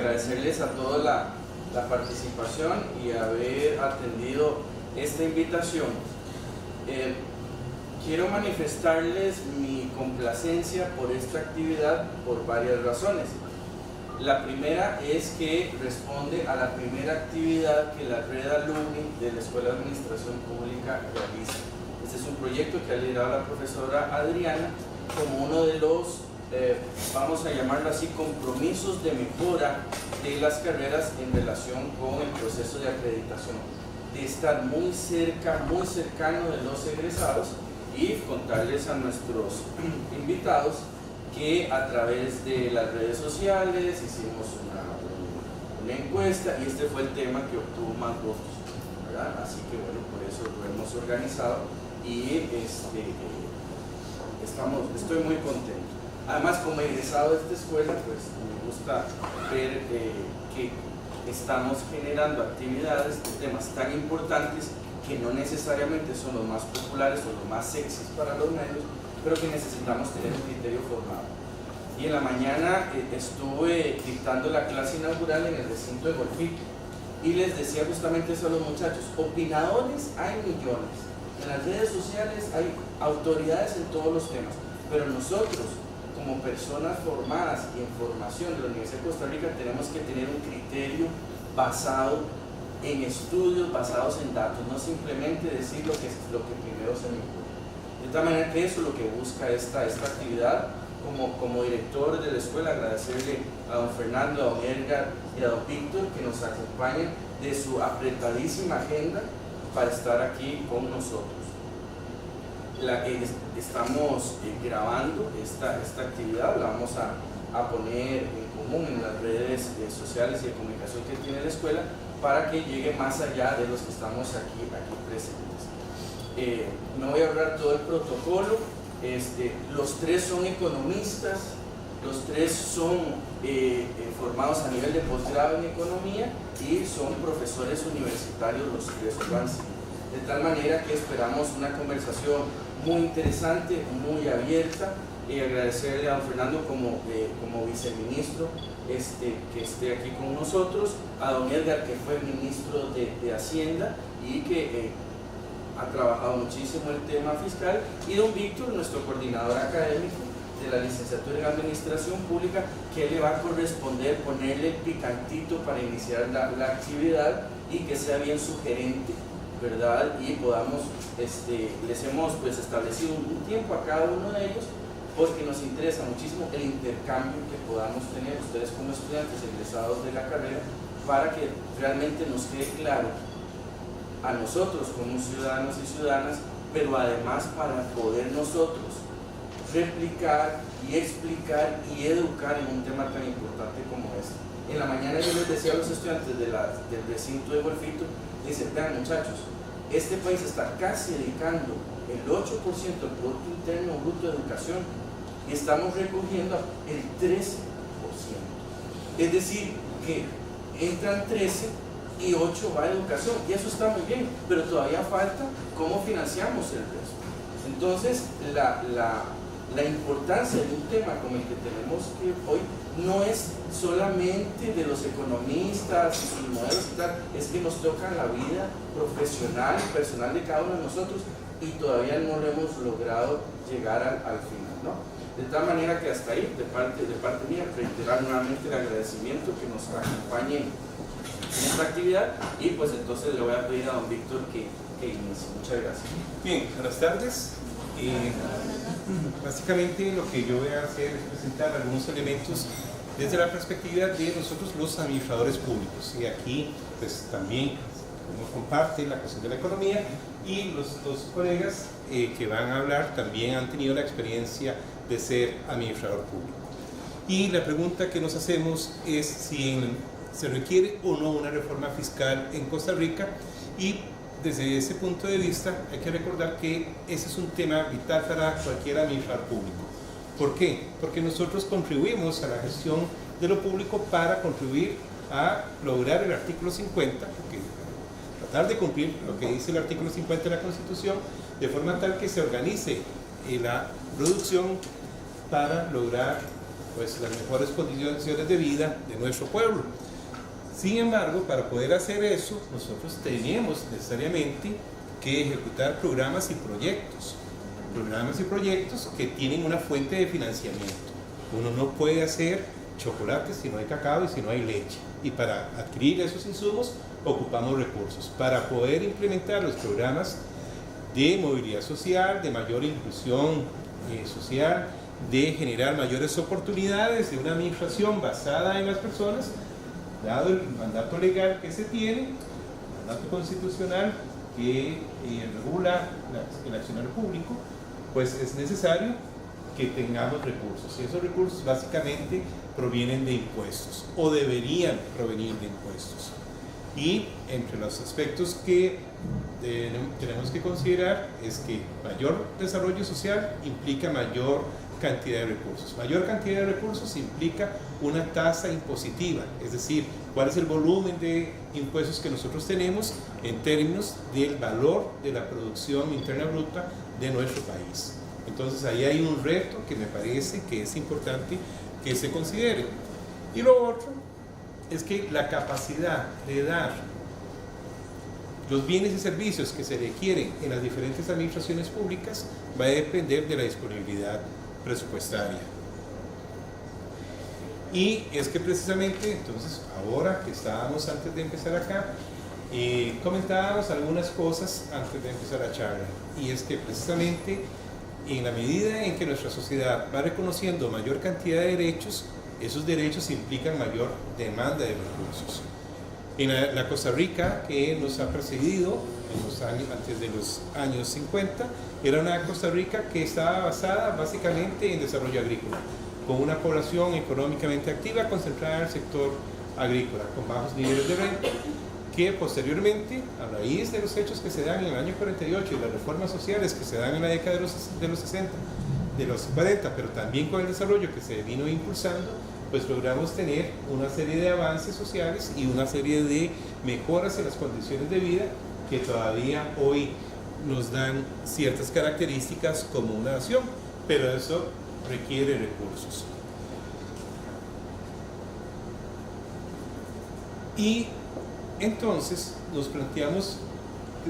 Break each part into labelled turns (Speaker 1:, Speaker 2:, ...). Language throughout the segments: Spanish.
Speaker 1: agradecerles a toda la participación y haber atendido esta invitación. Quiero manifestarles mi complacencia por esta actividad por varias razones. La primera es que responde a la primera actividad que la red alumni de la Escuela de Administración Pública realiza. Este es un proyecto que ha liderado la profesora Adriana como uno de los, vamos a llamarlo así, compromisos de mejora de las carreras en relación con el proceso de acreditación, de estar muy cercano de los egresados y contarles a nuestros invitados que a través de las redes sociales hicimos una encuesta y este fue el tema que obtuvo más votos, ¿verdad? Así que bueno, por eso lo hemos organizado y estoy muy contento. Además, como egresado de esta escuela, pues me gusta ver que estamos generando actividades de temas tan importantes que no necesariamente son los más populares o los más sexys para los medios, pero que necesitamos tener un criterio formado. Y en la mañana estuve dictando la clase inaugural en el recinto de Golfito y les decía justamente eso a los muchachos: opinadores hay millones, en las redes sociales hay autoridades en todos los temas, pero nosotros como personas formadas y en formación de la Universidad de Costa Rica tenemos que tener un criterio basado en estudios, basados en datos, no simplemente decir lo que primero se me ocurre. De tal manera que eso es lo que busca esta actividad. Como director de la escuela, agradecerle a don Fernando, a don Edgar y a don Víctor que nos acompañen de su apretadísima agenda para estar aquí con nosotros. Estamos grabando esta actividad, la vamos a poner en común en las redes sociales y de comunicación que tiene la escuela para que llegue más allá de los que estamos aquí presentes. No voy a hablar todo el protocolo. Los tres son economistas, los tres son formados a nivel de posgrado en economía y son profesores universitarios los tres, de tal manera que esperamos una conversación muy interesante, muy abierta, y agradecerle a don Fernando como viceministro que esté aquí con nosotros, a don Edgar, que fue ministro de Hacienda y que ha trabajado muchísimo el tema fiscal, y don Víctor, nuestro coordinador académico de la licenciatura en Administración Pública, que le va a corresponder ponerle el picantito para iniciar la actividad y que sea bien sugerente, ¿verdad? Y podamos, les hemos pues establecido un tiempo a cada uno de ellos porque nos interesa muchísimo el intercambio que podamos tener ustedes como estudiantes egresados de la carrera, para que realmente nos quede claro a nosotros como ciudadanos y ciudadanas, pero además para poder nosotros replicar y explicar y educar en un tema tan importante como este. En la mañana yo les decía a los estudiantes del recinto de Golfito, dicen: vean muchachos, este país está casi dedicando el 8% del Producto Interno Bruto de educación y estamos recogiendo el 13%. Es decir, que entran 13 y 8 va a educación, y eso está muy bien, pero todavía falta cómo financiamos el resto. Entonces, la importancia de un tema como el que tenemos que hoy no es solamente de los economistas y sus modelos y tal, es que nos toca la vida profesional y personal de cada uno de nosotros, y todavía no lo hemos logrado llegar al final, ¿no? De tal manera que hasta ahí, de parte mía, reiterar nuevamente el agradecimiento que nos acompañen en esta actividad, y pues entonces le voy a pedir a don Víctor que inicie. Muchas gracias.
Speaker 2: Bien, buenas tardes. Básicamente lo que yo voy a hacer es presentar algunos elementos desde la perspectiva de nosotros los administradores públicos, y aquí pues también uno comparte la cuestión de la economía, y los dos colegas que van a hablar también han tenido la experiencia de ser administrador público. Y la pregunta que nos hacemos es si se requiere o no una reforma fiscal en Costa Rica, y desde ese punto de vista hay que recordar que ese es un tema vital para cualquier administrador público. ¿Por qué? Porque nosotros contribuimos a la gestión de lo público para contribuir a lograr el artículo 50, porque tratar de cumplir lo que dice el artículo 50 de la Constitución, de forma tal que se organice la producción para lograr pues, las mejores condiciones de vida de nuestro pueblo. Sin embargo, para poder hacer eso, nosotros tenemos necesariamente que ejecutar programas y proyectos que tienen una fuente de financiamiento. Uno no puede hacer chocolate si no hay cacao y si no hay leche. Y para adquirir esos insumos ocupamos recursos. Para poder implementar los programas de movilidad social, de mayor inclusión social, de generar mayores oportunidades de una administración basada en las personas, dado el mandato legal que se tiene, el mandato constitucional que regula el accionario público, pues es necesario que tengamos recursos. Y esos recursos básicamente provienen de impuestos, o deberían provenir de impuestos. Y entre los aspectos que tenemos que considerar es que mayor desarrollo social implica mayor cantidad de recursos. Mayor cantidad de recursos implica una tasa impositiva, es decir, cuál es el volumen de impuestos que nosotros tenemos en términos del valor de la producción interna bruta de nuestro país. Entonces ahí hay un reto que me parece que es importante que se considere. Y lo otro es que la capacidad de dar los bienes y servicios que se requieren en las diferentes administraciones públicas va a depender de la disponibilidad presupuestaria. Y es que precisamente, entonces, ahora que estábamos antes de empezar acá, comentábamos algunas cosas antes de empezar la charla, y es que precisamente en la medida en que nuestra sociedad va reconociendo mayor cantidad de derechos, esos derechos implican mayor demanda de recursos. En la Costa Rica que nos ha precedido en los años, antes de los años 50, era una Costa Rica que estaba basada básicamente en desarrollo agrícola, con una población económicamente activa concentrada en el sector agrícola, con bajos niveles de renta, que posteriormente, a raíz de los hechos que se dan en el año 48 y las reformas sociales que se dan en la década de los 60, de los 40, pero también con el desarrollo que se vino impulsando, pues logramos tener una serie de avances sociales y una serie de mejoras en las condiciones de vida que todavía hoy nos dan ciertas características como una nación, pero eso requiere recursos. Y entonces nos planteamos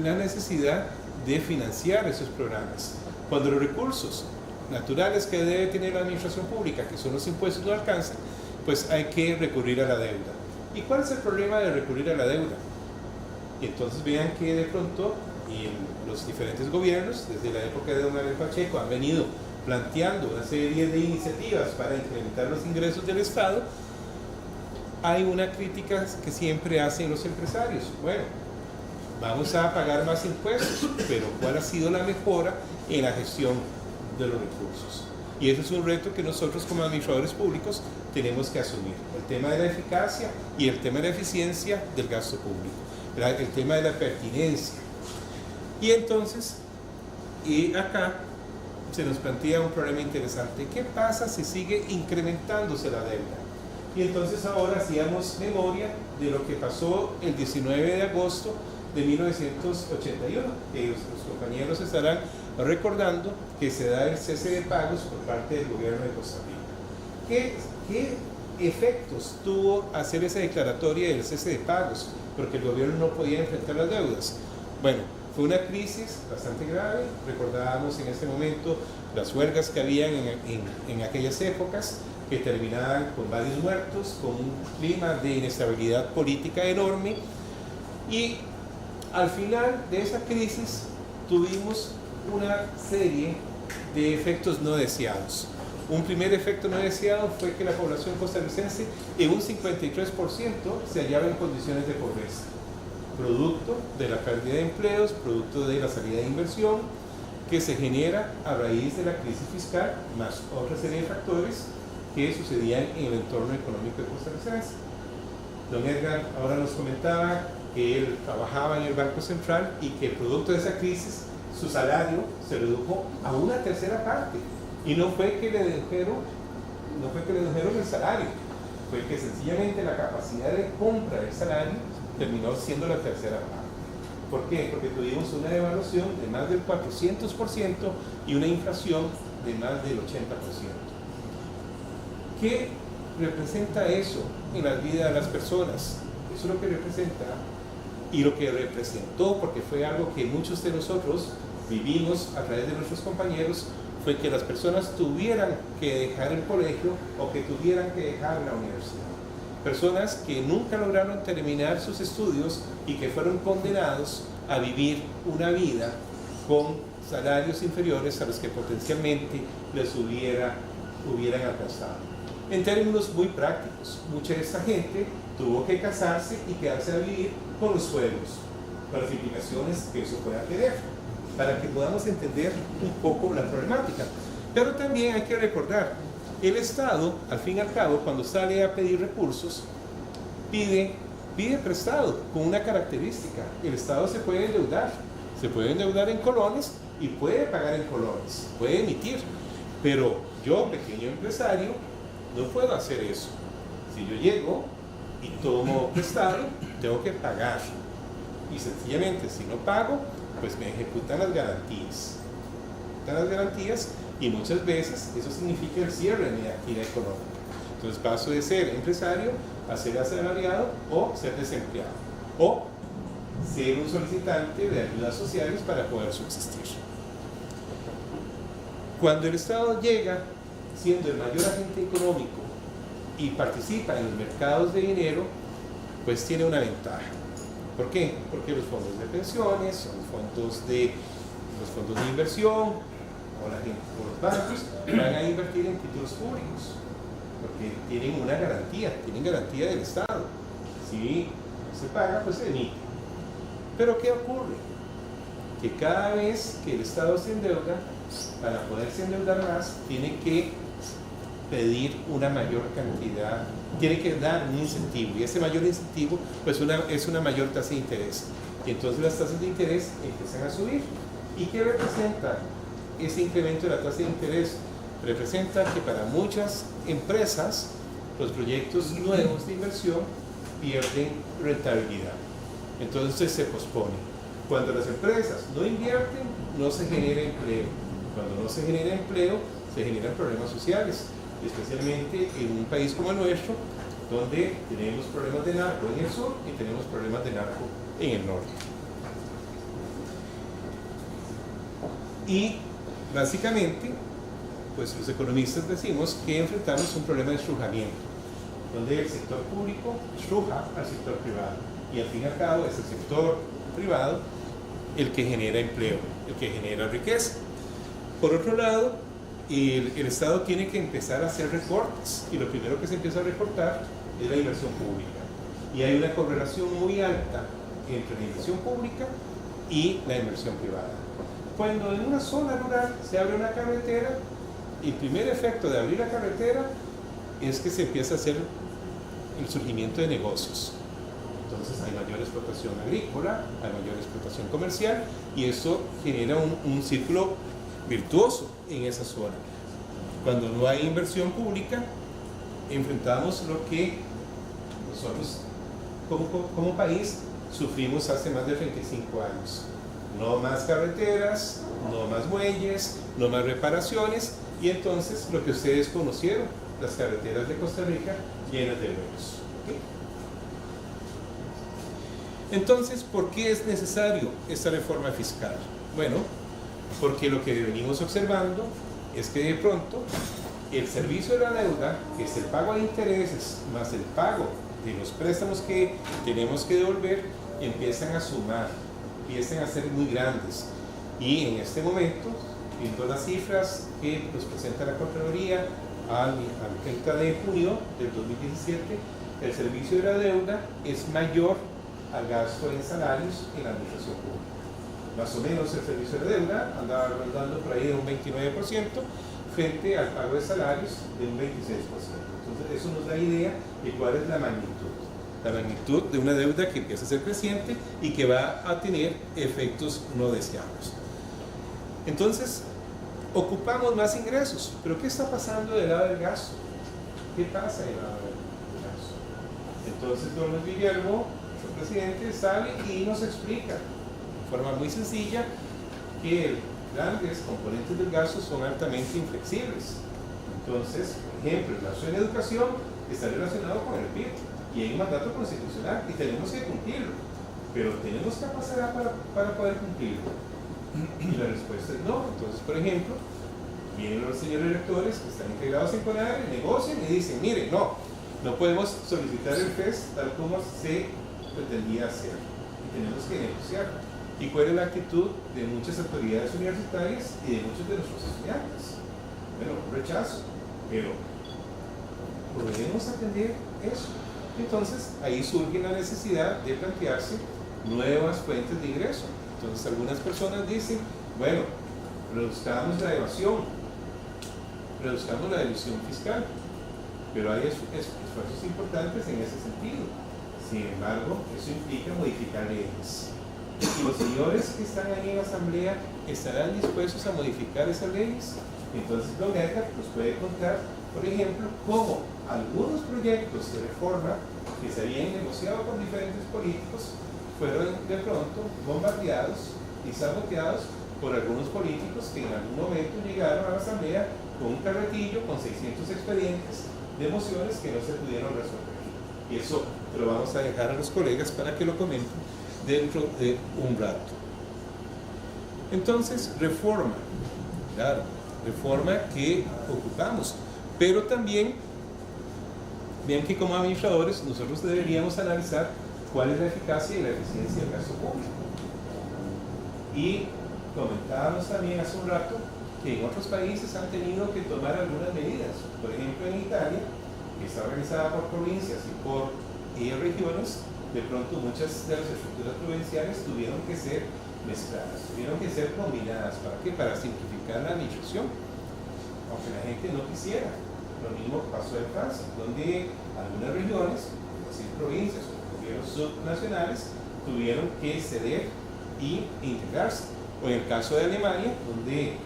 Speaker 2: la necesidad de financiar esos programas. Cuando los recursos naturales que debe tener la administración pública, que son los impuestos, no alcanzan, pues hay que recurrir a la deuda. ¿Y cuál es el problema de recurrir a la deuda? Y entonces vean que de pronto los diferentes gobiernos, desde la época de don Gabriel Pacheco, han venido planteando una serie de iniciativas para incrementar los ingresos del Estado. Hay una crítica que siempre hacen los empresarios. Bueno, vamos a pagar más impuestos, pero ¿cuál ha sido la mejora en la gestión de los recursos? Y ese es un reto que nosotros como administradores públicos tenemos que asumir. El tema de la eficacia y el tema de la eficiencia del gasto público. El tema de la pertinencia. Y entonces, acá se nos plantea un problema interesante. ¿Qué pasa si sigue incrementándose la deuda? Y entonces ahora hacíamos memoria de lo que pasó el 19 de agosto de 1981, que los compañeros estarán recordando que se da el cese de pagos por parte del gobierno de Costa Rica. ¿Qué efectos tuvo hacer esa declaratoria del cese de pagos? Porque el gobierno no podía enfrentar las deudas. Bueno, fue una crisis bastante grave. Recordábamos en ese momento las huelgas que habían en aquellas épocas, que terminaban con varios muertos, con un clima de inestabilidad política enorme. Y al final de esa crisis tuvimos una serie de efectos no deseados. Un primer efecto no deseado fue que la población costarricense en un 53% se hallaba en condiciones de pobreza, producto de la pérdida de empleos, producto de la salida de inversión que se genera a raíz de la crisis fiscal, más otra serie de factores que sucedían en el entorno económico de costarricense. Don Edgar ahora nos comentaba que él trabajaba en el Banco Central y que producto de esa crisis su salario se redujo a una tercera parte. Y no fue que le redujeron el salario, fue que sencillamente la capacidad de compra del salario terminó siendo la tercera parte. ¿Por qué? Porque tuvimos una devaluación de más del 400% y una inflación de más del 80%. ¿Qué representa eso en la vida de las personas? Eso es lo que representa y lo que representó, porque fue algo que muchos de nosotros vivimos a través de nuestros compañeros, fue que las personas tuvieran que dejar el colegio o que tuvieran que dejar la universidad. Personas que nunca lograron terminar sus estudios y que fueron condenados a vivir una vida con salarios inferiores a los que potencialmente les hubieran alcanzado. En términos muy prácticos, mucha de esta gente tuvo que casarse y quedarse a vivir con los suegros, con las implicaciones que eso pueda tener, para que podamos entender un poco la problemática. Pero también hay que recordar, el Estado, al fin y al cabo, cuando sale a pedir recursos, pide prestado con una característica. El Estado se puede endeudar en colones y puede pagar en colones, puede emitir, pero yo, pequeño empresario, no puedo hacer eso. Si yo llego y tomo prestado, tengo que pagar. Y sencillamente, si no pago, pues me ejecutan las garantías. Y muchas veces eso significa el cierre de mi actividad económica. Entonces paso de ser empresario a ser asalariado o ser desempleado. O ser un solicitante de ayudas sociales para poder subsistir. Cuando el Estado llega siendo el mayor agente económico y participa en los mercados de dinero, pues tiene una ventaja. ¿Por qué? Porque los fondos de pensiones, los fondos de inversión o los bancos van a invertir en títulos públicos porque tienen una garantía, del Estado. Si se paga, pues se emite. Pero ¿qué ocurre? Que cada vez que el Estado se endeuda, para poderse endeudar más, tiene que pedir una mayor cantidad, tiene que dar un incentivo, y ese mayor incentivo pues es una mayor tasa de interés, y entonces las tasas de interés empiezan a subir. ¿Y qué representa ese incremento de la tasa de interés? Representa que para muchas empresas los proyectos nuevos de inversión pierden rentabilidad, entonces se pospone. Cuando las empresas no invierten, no se genera empleo. Cuando no se genera empleo, se generan problemas sociales, especialmente en un país como el nuestro, donde tenemos problemas de narco en el sur y tenemos problemas de narco en el norte. Y básicamente, pues los economistas decimos que enfrentamos un problema de estrujamiento, donde el sector público estruja al sector privado, y al fin y al cabo es el sector privado el que genera empleo, el que genera riqueza. Por otro lado, el Estado tiene que empezar a hacer recortes, y lo primero que se empieza a recortar es la inversión pública. Y hay una correlación muy alta entre la inversión pública y la inversión privada. Cuando en una zona rural se abre una carretera, el primer efecto de abrir la carretera es que se empieza a hacer el surgimiento de negocios. Entonces hay mayor explotación agrícola, hay mayor explotación comercial, y eso genera un círculo virtuoso en esa zona. Cuando no hay inversión pública, enfrentamos lo que nosotros como país sufrimos hace más de 35 años. No más carreteras, no más muelles, no más reparaciones, y entonces lo que ustedes conocieron, las carreteras de Costa Rica llenas de huecos. ¿Okay? Entonces, ¿por qué es necesario esta reforma fiscal? Bueno, porque lo que venimos observando es que de pronto el servicio de la deuda, que es el pago de intereses más el pago de los préstamos que tenemos que devolver, empiezan a sumar, empiezan a ser muy grandes. Y en este momento, viendo las cifras que nos presenta la Contraloría al 30 de junio del 2017, el servicio de la deuda es mayor al gasto en salarios en la administración pública. Más o menos el servicio de deuda andaba rondando por ahí de un 29% frente al pago de salarios de un 26%. Entonces eso nos da idea de cuál es la magnitud de una deuda que empieza a ser creciente y que va a tener efectos no deseados. Entonces, ocupamos más ingresos, pero ¿qué está pasando del lado del gasto? ¿Qué pasa del lado del gasto? Entonces, don Luis Guillermo, nuestro presidente, sale y nos explica de forma muy sencilla que grandes componentes del gasto son altamente inflexibles. Entonces, por ejemplo, el gasto en educación está relacionado con el PIB y hay un mandato constitucional y tenemos que cumplirlo, pero ¿tenemos capacidad para poder cumplirlo? Y la respuesta es no. Entonces, por ejemplo, vienen los señores rectores que están integrados en CONADE, negocian y dicen, mire, no podemos solicitar el FES tal como se pretendía hacer y tenemos que negociar. ¿Y cuál es la actitud de muchas autoridades universitarias y de muchos de nuestros estudiantes? Bueno, un rechazo, pero ¿podemos atender eso? Entonces, ahí surge la necesidad de plantearse nuevas fuentes de ingreso. Entonces, algunas personas dicen, bueno, reduzcamos la evasión, reduzcamos la deducción fiscal, pero hay esfuerzos importantes en ese sentido. Sin embargo, eso implica modificar leyes. Y los señores que están ahí en la asamblea estarán dispuestos a modificar esas leyes. Entonces, don Edgar nos puede contar, por ejemplo, cómo algunos proyectos de reforma que se habían negociado con diferentes políticos fueron de pronto bombardeados y saboteados por algunos políticos que en algún momento llegaron a la asamblea con un carretillo con 600 expedientes de mociones que no se pudieron resolver. Y eso te lo vamos a dejar a los colegas para que lo comenten dentro de un rato. Entonces, reforma, claro, reforma que ocupamos, pero también vean que como administradores nosotros deberíamos analizar cuál es la eficacia y la eficiencia del gasto público. Y comentábamos también hace un rato que en otros países han tenido que tomar algunas medidas. Por ejemplo, en Italia, que está organizada por provincias y por regiones, de pronto muchas de las estructuras provinciales tuvieron que ser mezcladas, tuvieron que ser combinadas. ¿Para qué? Para simplificar la administración, aunque la gente no quisiera. Lo mismo pasó en Francia, donde algunas regiones, es decir, provincias o gobiernos subnacionales, tuvieron que ceder y integrarse. O en el caso de Alemania, donde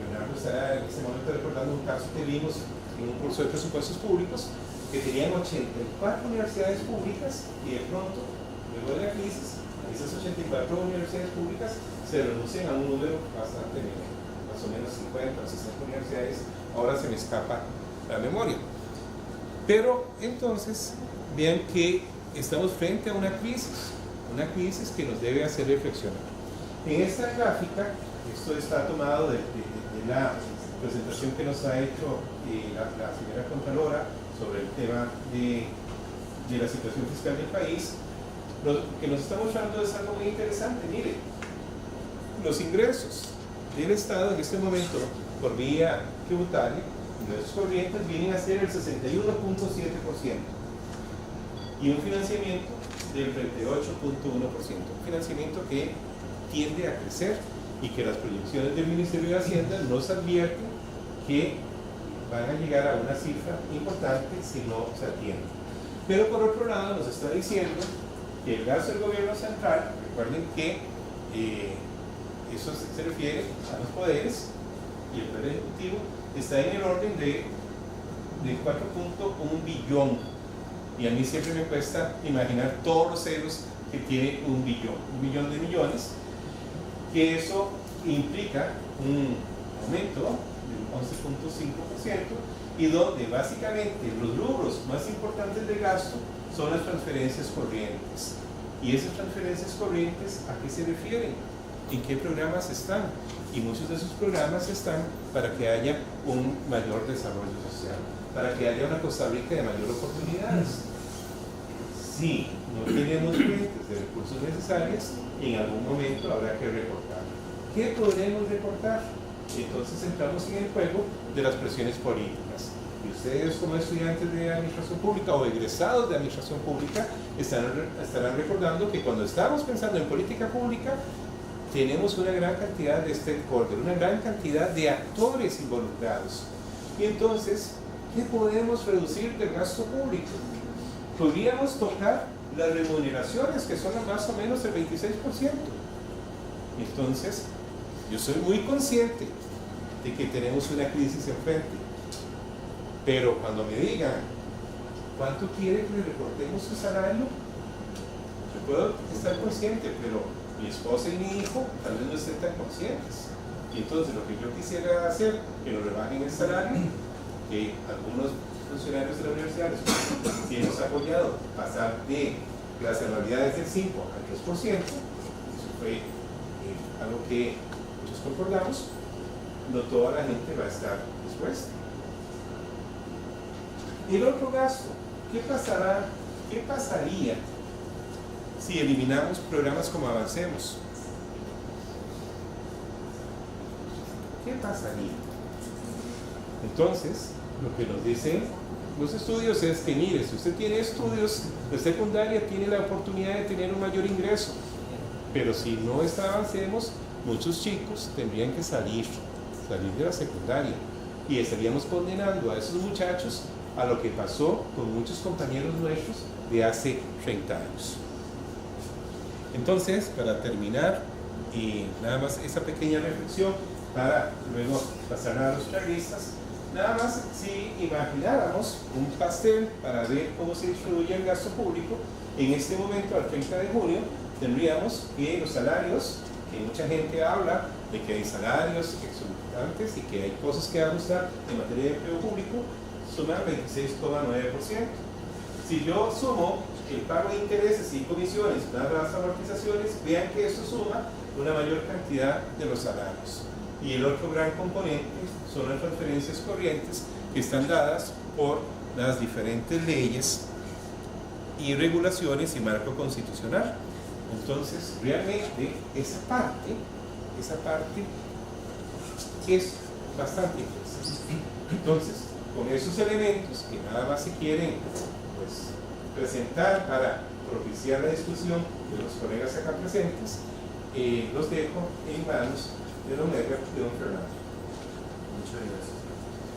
Speaker 2: Leonardo está en este momento recordando un caso que vimos en un curso de presupuestos públicos, que tenían 84 universidades públicas y de pronto, luego de la crisis, esas 84 universidades públicas se reducen a un número bastante menor, más o menos 50 o 60 universidades, ahora se me escapa la memoria. Pero entonces, vean que estamos frente a una crisis que nos debe hacer reflexionar. En esta gráfica, esto está tomado de la presentación que nos ha hecho la señora Contralora sobre el tema de la situación fiscal del país. Lo que nos está mostrando es algo muy interesante. Mire, los ingresos del Estado en este momento por vía tributaria, ingresos corrientes, vienen a ser el 61.7% y un financiamiento del 38.1%, un financiamiento que tiende a crecer y que las proyecciones del Ministerio de Hacienda nos advierten que van a llegar a una cifra importante si no se atiende. Pero por otro lado nos está diciendo que el gasto del gobierno central, recuerden que eso se refiere a los poderes, y el poder ejecutivo está en el orden de 4.1 billón, y a mí siempre me cuesta imaginar todos los ceros que tiene un billón de millones, que eso implica un aumento del 11.5%, y donde básicamente los rubros más importantes de gasto son las transferencias corrientes. ¿Y esas transferencias corrientes a qué se refieren? ¿En qué programas están? Y muchos de esos programas están para que haya un mayor desarrollo social, para que haya una Costa Rica de mayor oportunidades. Si no tenemos fuentes de recursos necesarios, en algún momento habrá que recortar. ¿Qué podremos recortar? Entonces entramos en el juego de las presiones políticas. Y ustedes, como estudiantes de administración pública o egresados de administración pública, estarán recordando que cuando estamos pensando en política pública, tenemos una gran cantidad de stakeholders, una gran cantidad de actores involucrados. Y entonces, ¿qué podemos reducir del gasto público? Podríamos tocar las remuneraciones, que son más o menos el 26%. Entonces, yo soy muy consciente de que tenemos una crisis enfrente, pero cuando me digan ¿cuánto quiere que le recortemos su salario? Yo puedo estar consciente, pero mi esposa y mi hijo tal vez no estén tan conscientes. Y entonces lo que yo quisiera hacer, que lo rebajen el salario, que algunos funcionarios de la universidad que hemos apoyado pasar de las anualidades del 5 al 3%, eso fue algo que muchos concordamos, no toda la gente va a estar dispuesta. Y el otro gasto, ¿qué pasaría si eliminamos programas como Avancemos? ¿Qué pasaría? Entonces, lo que nos dicen los estudios es que, mire, si usted tiene estudios de secundaria, tiene la oportunidad de tener un mayor ingreso. Pero si no Avancemos, muchos chicos tendrían que salir de la secundaria. Y estaríamos condenando a esos muchachos a lo que pasó con muchos compañeros nuestros de hace 30 años. Entonces, para terminar, nada más esa pequeña reflexión, para luego pasar a los charlistas, nada más si imagináramos un pastel para ver cómo se distribuye el gasto público, en este momento, al 30 de junio, tendríamos que los salarios, que mucha gente habla de que hay salarios exorbitantes y que hay cosas que ajustar en materia de empleo público, suman 26,9%. Si yo sumo el pago de intereses y comisiones, las amortizaciones, vean que esto suma una mayor cantidad de los salarios. Y el otro gran componente son las transferencias corrientes que están dadas por las diferentes leyes y regulaciones y marco constitucional. Entonces, realmente, esa parte es bastante interesante. Entonces, con esos elementos que nada más se quieren pues, presentar para propiciar la discusión de los colegas acá presentes, los dejo en manos de don Edgar y de don Fernando.
Speaker 1: Muchas gracias.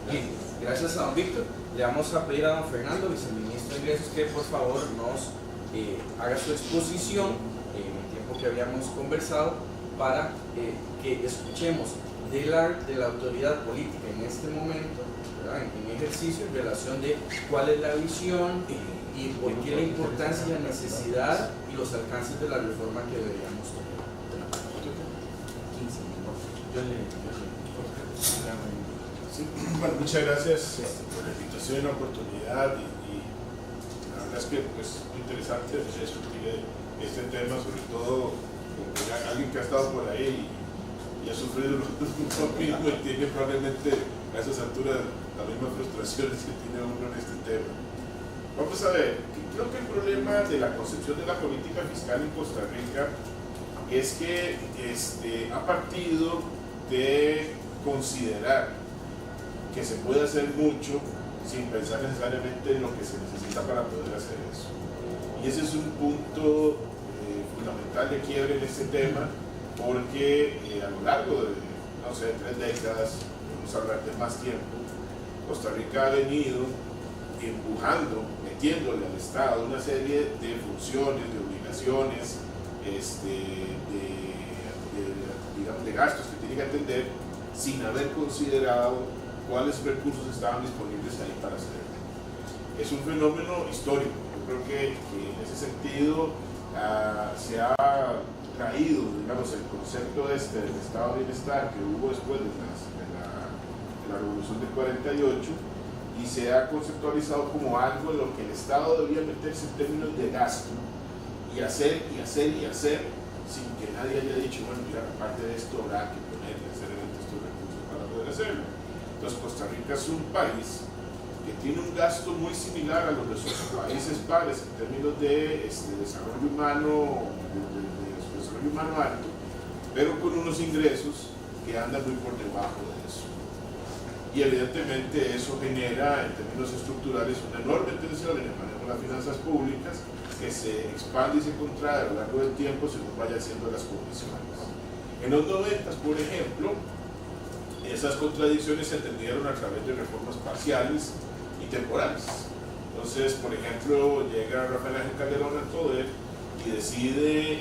Speaker 1: Bien, gracias a don Víctor. Le vamos a pedir a don Fernando, viceministro de Ingresos, que por favor nos haga su exposición en el tiempo que habíamos conversado para que escuchemos de la autoridad política en este momento, ¿verdad?, en ejercicio, en relación de cuál es la visión y por qué la importancia y la necesidad y los alcances de la reforma que deberíamos tener.
Speaker 3: Sí, bueno, muchas gracias por la invitación y la oportunidad y la verdad es que pues, es muy interesante discutir este tema, sobre todo con alguien que ha estado por ahí y ha sufrido lo mismo y tiene probablemente a esas alturas las mismas frustraciones que tiene uno en este tema. Vamos a ver, creo que el problema de la concepción de la política fiscal en Costa Rica es que ha partido de considerar que se puede hacer mucho sin pensar necesariamente en lo que se necesita para poder hacer eso. Y ese es un punto fundamental de quiebre en este tema, porque a lo largo de, no sé, 3 décadas, vamos a hablar de más tiempo, Costa Rica ha venido empujando, metiéndole al Estado una serie de funciones, de obligaciones, de gastos que tiene que atender sin haber considerado cuáles recursos estaban disponibles ahí para hacerlo. Es un fenómeno histórico. Yo creo que en ese sentido se ha traído, digamos, el concepto del estado de bienestar que hubo después de la revolución del 48 y se ha conceptualizado como algo en lo que el Estado debía meterse en términos de gasto y hacer y hacer y hacer sin que nadie haya dicho, bueno, mira, aparte de esto habrá que poner y hacer estos recursos para poder hacerlo. Entonces Costa Rica es un país que tiene un gasto muy similar a los de sus países pares en términos de desarrollo humano, alto, pero con unos ingresos que andan muy por debajo de eso. Y evidentemente eso genera en términos estructurales una enorme tensión en el manejo de las finanzas públicas que se expande y se contrae a lo largo del tiempo según vaya haciendo las condiciones. En los 90, por ejemplo, esas contradicciones se atendieron a través de reformas parciales y temporales. Entonces, por ejemplo, llega Rafael Ángel Calderón al poder y decide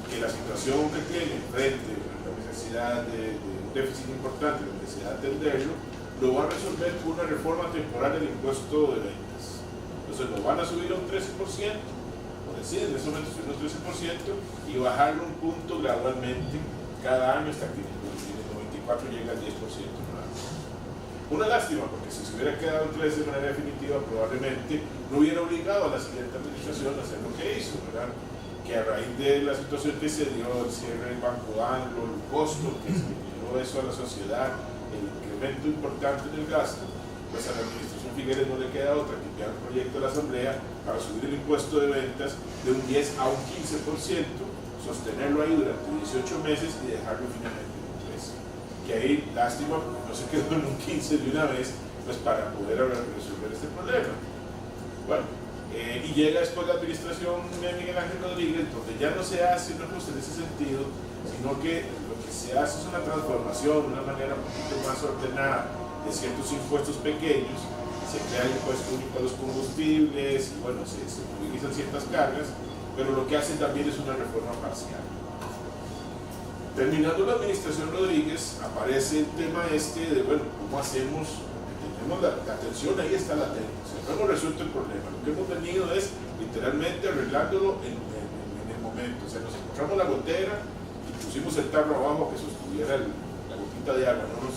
Speaker 3: que la situación que tiene frente a la necesidad de un déficit importante, la necesidad de atenderlo, lo va a resolver con una reforma temporal del impuesto de ventas. Entonces lo van a subir a un 13%, o deciden en ese momento subir un 13% y bajarlo un punto gradualmente cada año hasta que en el 94 llega al 10% más. Una lástima, porque si se hubiera quedado en 13 de manera definitiva, probablemente no hubiera obligado a la siguiente administración a hacer lo que hizo, ¿verdad? Que a raíz de la situación que se dio, el cierre del Banco Anglo, el costo que se generó eso a la sociedad, el incremento importante en el gasto, pues a la administración Figueres no le queda otra que enviar un proyecto a la Asamblea para subir el impuesto de ventas de un 10 a un 15%, sostenerlo ahí durante 18 meses y dejarlo finalmente en un 13%. Que ahí, lástima, porque no se quedó en un 15 de una vez, pues para poder resolver este problema. Bueno, y llega después la administración de Miguel Ángel Rodríguez, donde ya no se hace un ajuste en ese sentido, sino que lo que se hace es una transformación, una manera un poquito más ordenada de ciertos impuestos pequeños, se crea el impuesto único a los combustibles y bueno, se movilizan ciertas cargas, pero lo que hacen también es una reforma parcial. Terminando la administración Rodríguez, aparece el tema de, bueno, ¿cómo hacemos? Tenemos la tensión, ahí está latente, o sea, no hemos resuelto el problema, lo que hemos venido es literalmente arreglándolo en el momento, o sea, nos encontramos la gotera y pusimos el tarro abajo que sostuviera la gotita de agua, no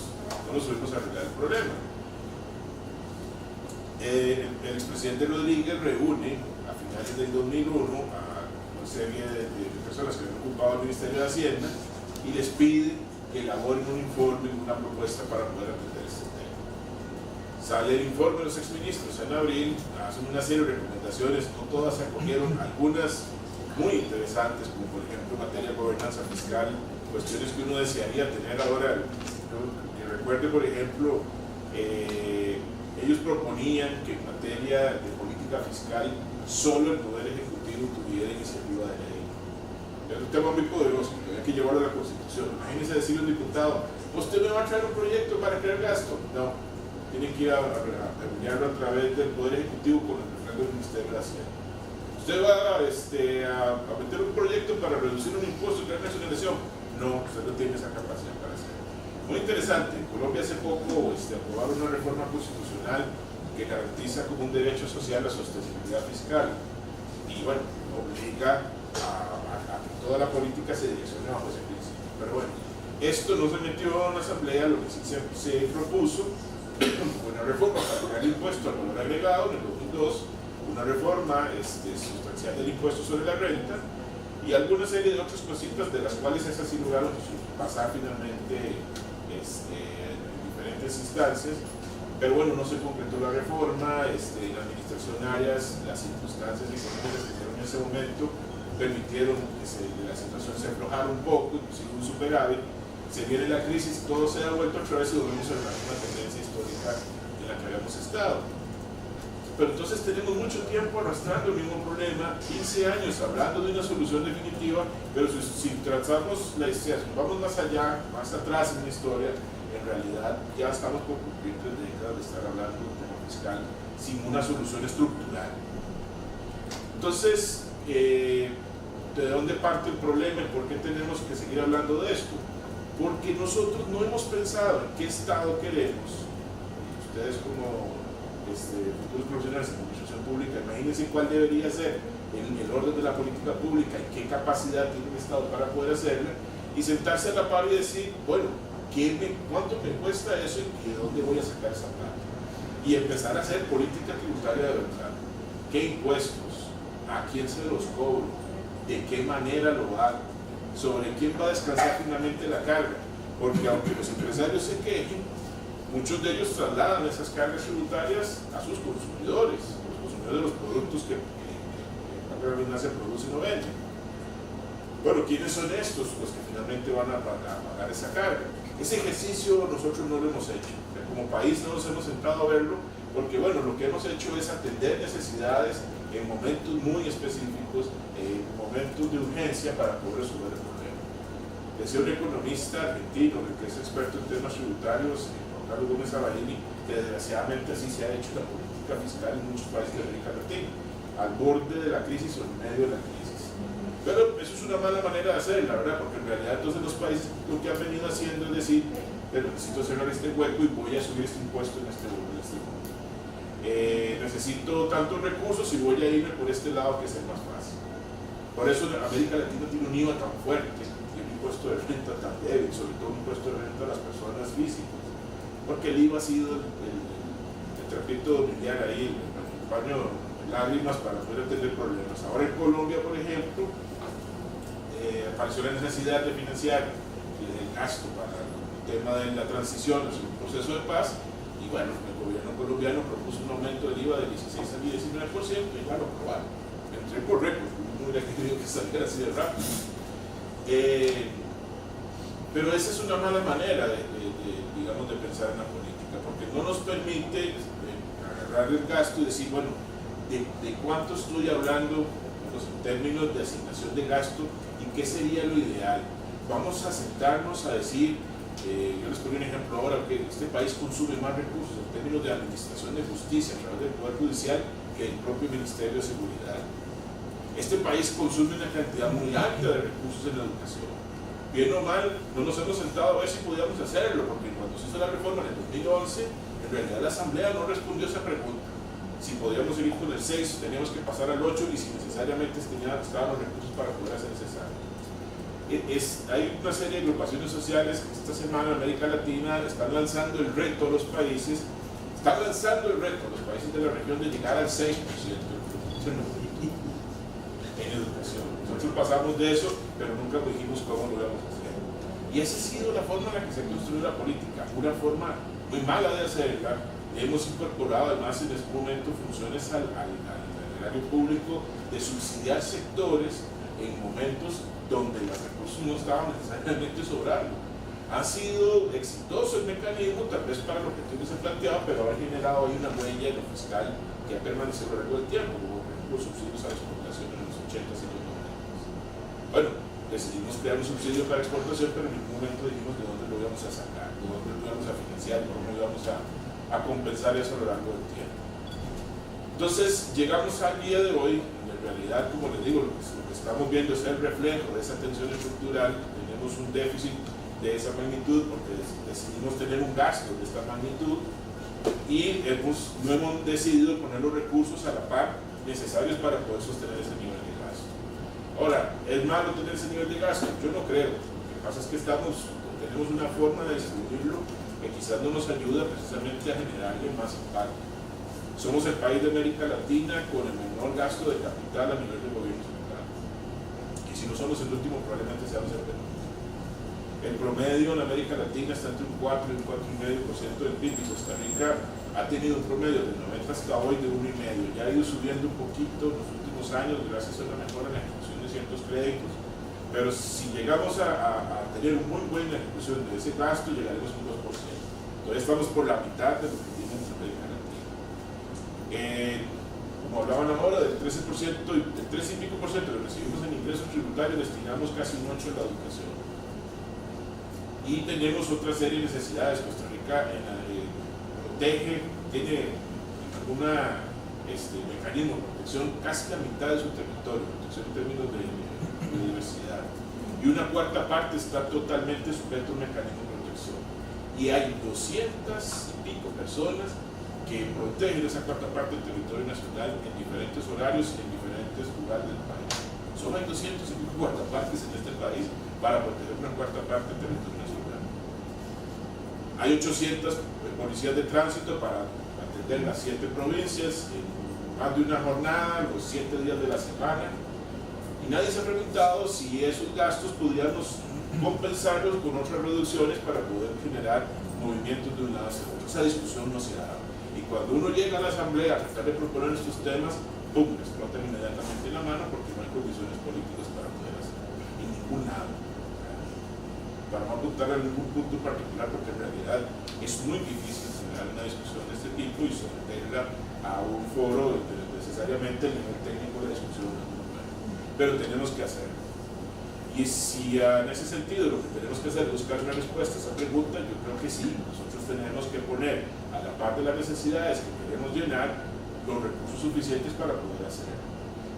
Speaker 3: nos subimos a arreglar el problema. El expresidente Rodríguez reúne a finales del 2001 a una serie de personas que habían ocupado el Ministerio de Hacienda y les pide que elaboren un informe, una propuesta para poder atender este tema. Sale el informe de los exministros en abril, hacen una serie de recomendaciones, no todas se acogieron, algunas muy interesantes, como por ejemplo en materia de gobernanza fiscal, cuestiones que uno desearía tener ahora. Que recuerde, por ejemplo, ellos proponían que en materia de política fiscal solo el Poder Ejecutivo tuviera iniciativa de ley. Es un tema muy poderoso, que hay que llevarlo a la Constitución. Imagínense decirle a un diputado, ¿usted me va a traer un proyecto para crear gasto? No, tiene que ir a reunirlo a través del Poder Ejecutivo con el refrendo del Ministerio de Hacienda. ¿Usted va a meter un proyecto para reducir un impuesto y crear nacionalización? No, usted no tiene esa capacidad para hacerlo. Muy interesante, en Colombia hace poco aprobaron una reforma constitucional que garantiza como un derecho social la sostenibilidad fiscal y bueno, obliga a que toda la política se direccione bajo ese principio. Pero bueno, esto no se metió en la Asamblea, lo que sí se propuso fue una reforma para pagar el impuesto al valor agregado en el 2002, una reforma sustancial del impuesto sobre la renta y alguna serie de otras cositas de las cuales esas sí lograron pasar finalmente en diferentes instancias, pero bueno, no se concretó la reforma. En la administración Arias, las circunstancias económicas que se dieron en ese momento permitieron que la situación se aflojara un poco, inclusive un superávit. Se viene la crisis, todo se ha vuelto otra vez y volvemos a la misma tendencia histórica en la que habíamos estado. Pero entonces tenemos mucho tiempo arrastrando el mismo problema, 15 años hablando de una solución definitiva, pero si trazamos la historia, vamos más allá, más atrás en la historia, en realidad ya estamos por cumplir 3 décadas de estar hablando de un tema fiscal sin una solución estructural. Entonces, ¿de dónde parte el problema y por qué tenemos que seguir hablando de esto? Porque nosotros no hemos pensado en qué Estado queremos. Ustedes como futuros profesionales en administración pública, imagínense cuál debería ser el orden de la política pública y qué capacidad tiene el Estado para poder hacerla, y sentarse a la par y decir, bueno, ¿cuánto me cuesta eso y de dónde voy a sacar esa plata? Y empezar a hacer política tributaria de verdad. ¿Qué impuestos? ¿A quién se los cobro? ¿De qué manera lo hago? ¿Sobre quién va a descansar finalmente la carga? Porque aunque los empresarios se quejen, muchos de ellos trasladan esas cargas tributarias a sus consumidores, los consumidores de los productos que se producen o venden. Bueno, ¿quiénes son estos? Los que finalmente van a pagar esa carga. Ese ejercicio nosotros no lo hemos hecho. Como país no nos hemos sentado a verlo, porque bueno, lo que hemos hecho es atender necesidades en momentos muy específicos, en momentos de urgencia para poder resolver el problema. Decía un economista argentino que es experto en temas tributarios, Carlos Gómez Avarini, que desgraciadamente así se ha hecho la política fiscal en muchos países de América Latina, al borde de la crisis o en medio de la crisis. Pero eso es una mala manera de hacer, la verdad, porque en realidad entonces los países lo que han venido haciendo es decir, pero necesito cerrar este hueco y voy a subir este impuesto en este mundo. Necesito tantos recursos y voy a irme por este lado que es el más fácil. Por eso América Latina tiene un IVA tan fuerte y un impuesto de renta tan débil, sobre todo un impuesto de renta a las personas físicas. porque el IVA ha sido el trapito de miliar ahí, el paño de lágrimas para poder tener problemas. Ahora en Colombia, por ejemplo, apareció la necesidad de financiar el gasto para el tema de la transición hacia un proceso de paz, y bueno, el gobierno colombiano propuso un aumento del IVA de 16 al 19%, y bueno, aprobaron. Entré por récord, no hubiera querido que saliera así de rápido. Pero esa es una mala manera digamos, de pensar en la política, porque no nos permite agarrar el gasto y decir, bueno, de cuánto estoy hablando pues, en términos de asignación de gasto y qué sería lo ideal. Vamos a sentarnos a decir, yo les pongo un ejemplo ahora, que este país consume más recursos en términos de administración de justicia a través del Poder Judicial que el propio Ministerio de Seguridad. Este país consume una cantidad muy alta de recursos en la educación. Bien o mal, no nos hemos sentado a ver si podíamos hacerlo, porque cuando se hizo la reforma en el 2011, en realidad la Asamblea no respondió a esa pregunta. Si podíamos seguir con el 6, teníamos que pasar al 8 y si necesariamente estaban los recursos para poder hacer necesario. Hay una serie de agrupaciones sociales que esta semana en América Latina están lanzando el reto a los países, de la región de llegar al 6% en educación. Nosotros pasamos de eso, pero nunca dijimos cómo lo íbamos a hacer. Y esa ha sido la forma en la que se construye la política, una forma muy mala de hacerla. Hemos incorporado además en este momento funciones al erario público de subsidiar sectores en momentos donde los recursos no estaban necesariamente sobrando. Ha sido exitoso el mecanismo, tal vez para el objetivo que se planteaba, pero ha generado ahí una huella en lo fiscal que ha permanecido a lo largo del tiempo, como por ejemplo subsidios a la exportación en los 80s y los 90s. Bueno, decidimos crear un subsidio para exportación, pero en ningún momento dijimos de dónde lo íbamos a sacar, de dónde lo íbamos a financiar, cómo lo íbamos a compensar eso a lo largo del tiempo. Entonces, llegamos al día de hoy, en realidad, como les digo, lo que estamos viendo es el reflejo de esa tensión estructural. Tenemos un déficit de esa magnitud porque decidimos tener un gasto de esta magnitud y no hemos decidido poner los recursos a la par necesarios para poder sostener ese nivel de gasto. Ahora, ¿es malo tener ese nivel de gasto? Yo no creo. Lo que pasa es que tenemos una forma de distribuirlo que quizás no nos ayuda precisamente a generarle más impacto. Somos el país de América Latina con el menor gasto de capital a nivel de gobierno central. Y si no somos el último, probablemente seamos el penúltimo. El promedio en América Latina está entre un 4 y un 4,5% del PIB. Y Costa Rica ha tenido un promedio del 90 hasta hoy de 1,5%. Ya ha ido subiendo un poquito en los últimos años gracias a una mejora en la ejecución de ciertos créditos. Pero si llegamos a tener una muy buena ejecución de ese gasto, llegaremos a un 2%. Todavía estamos por la mitad de lo que tiene América Latina. Como hablaban ahora, del 13% y del 3 y pico por ciento que recibimos en ingresos tributarios, destinamos casi un 8% a la educación. Y tenemos otra serie de necesidades. Costa Rica protege, tiene algún mecanismo de protección casi la mitad de su territorio, protección en términos de biodiversidad. Y una cuarta parte está totalmente sujeto a un mecanismo de protección. Y hay 200 y pico personas que protegen esa cuarta parte del territorio nacional en diferentes horarios y en diferentes lugares del país. Solo hay 200 y pico guardapartes en este país para proteger una cuarta parte del territorio nacional. Hay 800 policías de tránsito para atender las 7 provincias en más de una jornada, los 7 días de la semana. Y nadie se ha preguntado si esos gastos podríamos compensarlos con otras reducciones para poder generar movimientos de un lado hacia otro. Esa discusión no se ha dado. Y cuando uno llega a la Asamblea a tratar de proponer estos temas, ¡pum!, explotan inmediatamente en la mano porque no hay condiciones políticas para poder hacerlo. En ningún lado. Para no apuntar a ningún punto particular, porque en realidad es muy difícil generar una discusión de este tipo y someterla a un foro donde necesariamente el nivel técnico de la discusión no es muy bueno. Pero tenemos que hacerlo. Y si en ese sentido lo que tenemos que hacer es buscar una respuesta a esa pregunta, yo creo que sí, nosotros tenemos que poner a la par de las necesidades que queremos llenar los recursos suficientes para poder hacerlo.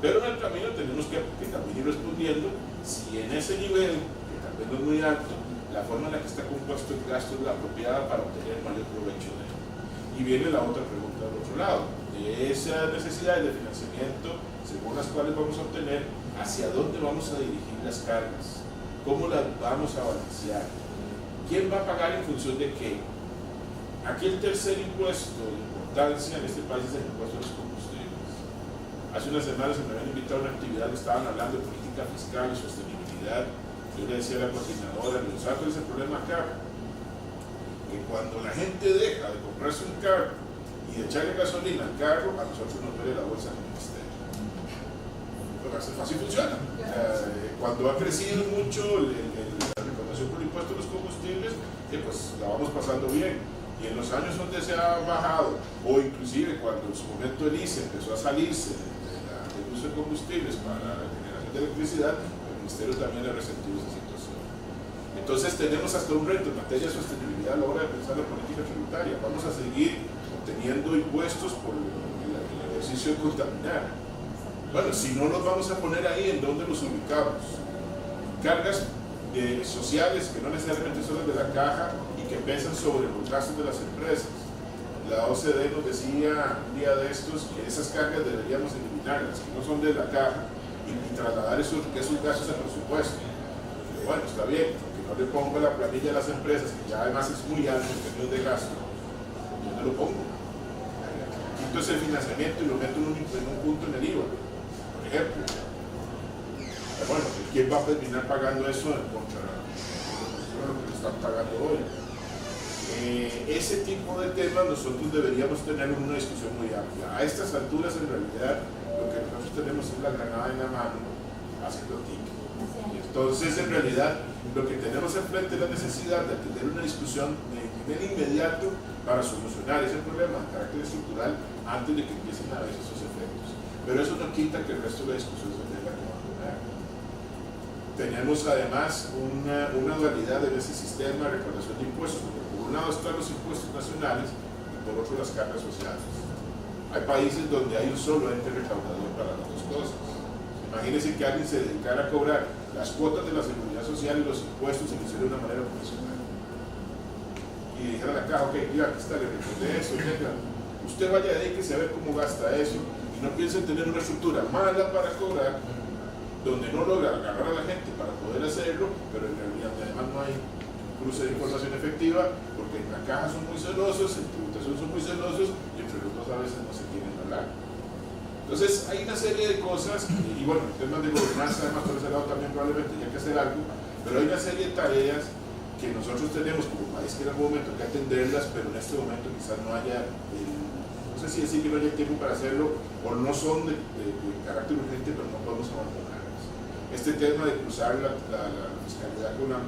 Speaker 3: Pero en el camino tenemos que también ir respondiendo si en ese nivel, que tal vez no es muy alto, la forma en la que está compuesto el gasto es la apropiada para obtener mayor provecho de él. Y viene la otra pregunta del otro lado, de esas necesidades de financiamiento según las cuales vamos a obtener, hacia dónde vamos a dirigir las cargas, cómo las vamos a balancear, quién va a pagar en función de qué. Aquí el tercer impuesto de importancia en este país es el impuesto a los combustibles. Hace unas semanas me habían invitado a una actividad que estaban hablando de política fiscal y sostenibilidad. Yo le decía a la coordinadora, ¿sabes el problema acá? Que cuando la gente deja de comprarse un carro y de echarle gasolina al carro, a nosotros nos duele la bolsa del ministerio. Pero así funciona. Cuando ha crecido mucho la recaudación por el impuesto a los combustibles, pues la vamos pasando bien. Y en los años donde se ha bajado, o inclusive cuando en su momento el ICE empezó a salirse del uso de combustibles para la generación de electricidad, el ministerio también ha resentido esa situación. Entonces tenemos hasta un reto en materia de sostenibilidad a la hora de pensar la política tributaria. Vamos a seguir obteniendo impuestos por el ejercicio de contaminar. Bueno, si no nos vamos a poner ahí, ¿en dónde los ubicamos? Cargas sociales que no necesariamente son las de la caja y que pesan sobre los gastos de las empresas. La OCDE nos decía un día de estos que esas cargas deberíamos eliminarlas, que no son de la caja, y trasladar esos gastos al presupuesto. Bueno, está bien, porque no le pongo la planilla a las empresas, que ya además es muy alto en términos de gasto. ¿Dónde lo pongo? Quito ese financiamiento y lo meto en un punto en el IVA, por ejemplo. Bueno, ¿quién va a terminar pagando eso contra lo que le están pagando hoy? Ese tipo de temas nosotros deberíamos tener una discusión muy amplia. A estas alturas, en realidad, lo que nosotros tenemos es la granada en la mano haciendo tic. Entonces, en realidad, lo que tenemos enfrente es la necesidad de tener una discusión de nivel inmediato para solucionar ese problema de carácter estructural antes de que empiecen a verse esos efectos. Pero eso no quita que el resto de la discusión se tenga que abandonar. Tenemos además una dualidad en ese sistema de recaudación de impuestos, porque por un lado están los impuestos nacionales y por otro las cargas sociales. Hay países donde hay un solo ente recaudador para las dos cosas. Imagínense que alguien se dedicara a cobrar las cuotas de la seguridad social y los impuestos y lo hiciera de una manera profesional. Y dijera a la caja, ok, mira, aquí está, le recordé esto, etc. Usted vaya, dedíquese a ver cómo gasta eso y no piense en tener una estructura mala para cobrar, donde no logra agarrar a la gente para poder hacerlo, pero en realidad además no hay cruce de información efectiva, porque en la caja son muy celosos, en tributación son muy celosos y entre los dos a veces no se quieren hablar. Entonces hay una serie de cosas, y bueno, en temas de gobernanza, además por ese lado también probablemente hay que hacer algo, pero hay una serie de tareas que nosotros tenemos como país que en algún momento hay que atenderlas, pero en este momento quizás no haya, no sé si decir que no haya tiempo para hacerlo, o no son de carácter urgente, pero no podemos abandonarlas. Este tema de cruzar la fiscalidad con la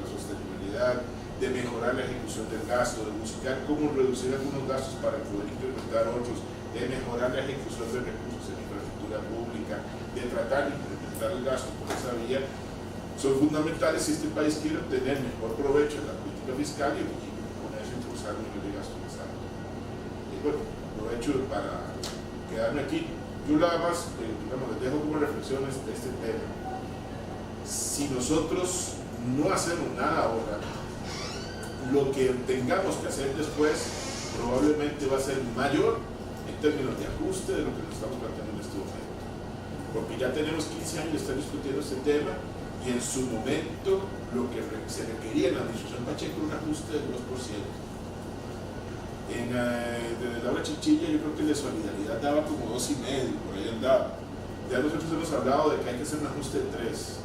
Speaker 3: sostenibilidad, de mejorar la ejecución del gasto, de buscar cómo reducir algunos gastos para poder incrementar otros, de mejorar la ejecución de recursos en infraestructura pública, de tratar de incrementar el gasto por esa vía, son fundamentales si este país quiere obtener mejor provecho en la política fiscal y con eso impulsar un nivel de gasto más alto. Y bueno, aprovecho para quedarme aquí. Yo nada más, digamos, les dejo como reflexiones de este tema. Si nosotros no hacemos nada ahora, lo que tengamos que hacer después probablemente va a ser mayor en términos de ajuste de lo que nos estamos planteando en este momento. Porque ya tenemos 15 años de estar discutiendo este tema y en su momento lo que se requería en la administración Pacheco era un ajuste del 2%. Desde Laura Chinchilla yo creo que de solidaridad daba como 2,5%, por ahí andaba. Ya nosotros hemos hablado de que hay que hacer un ajuste de 3%.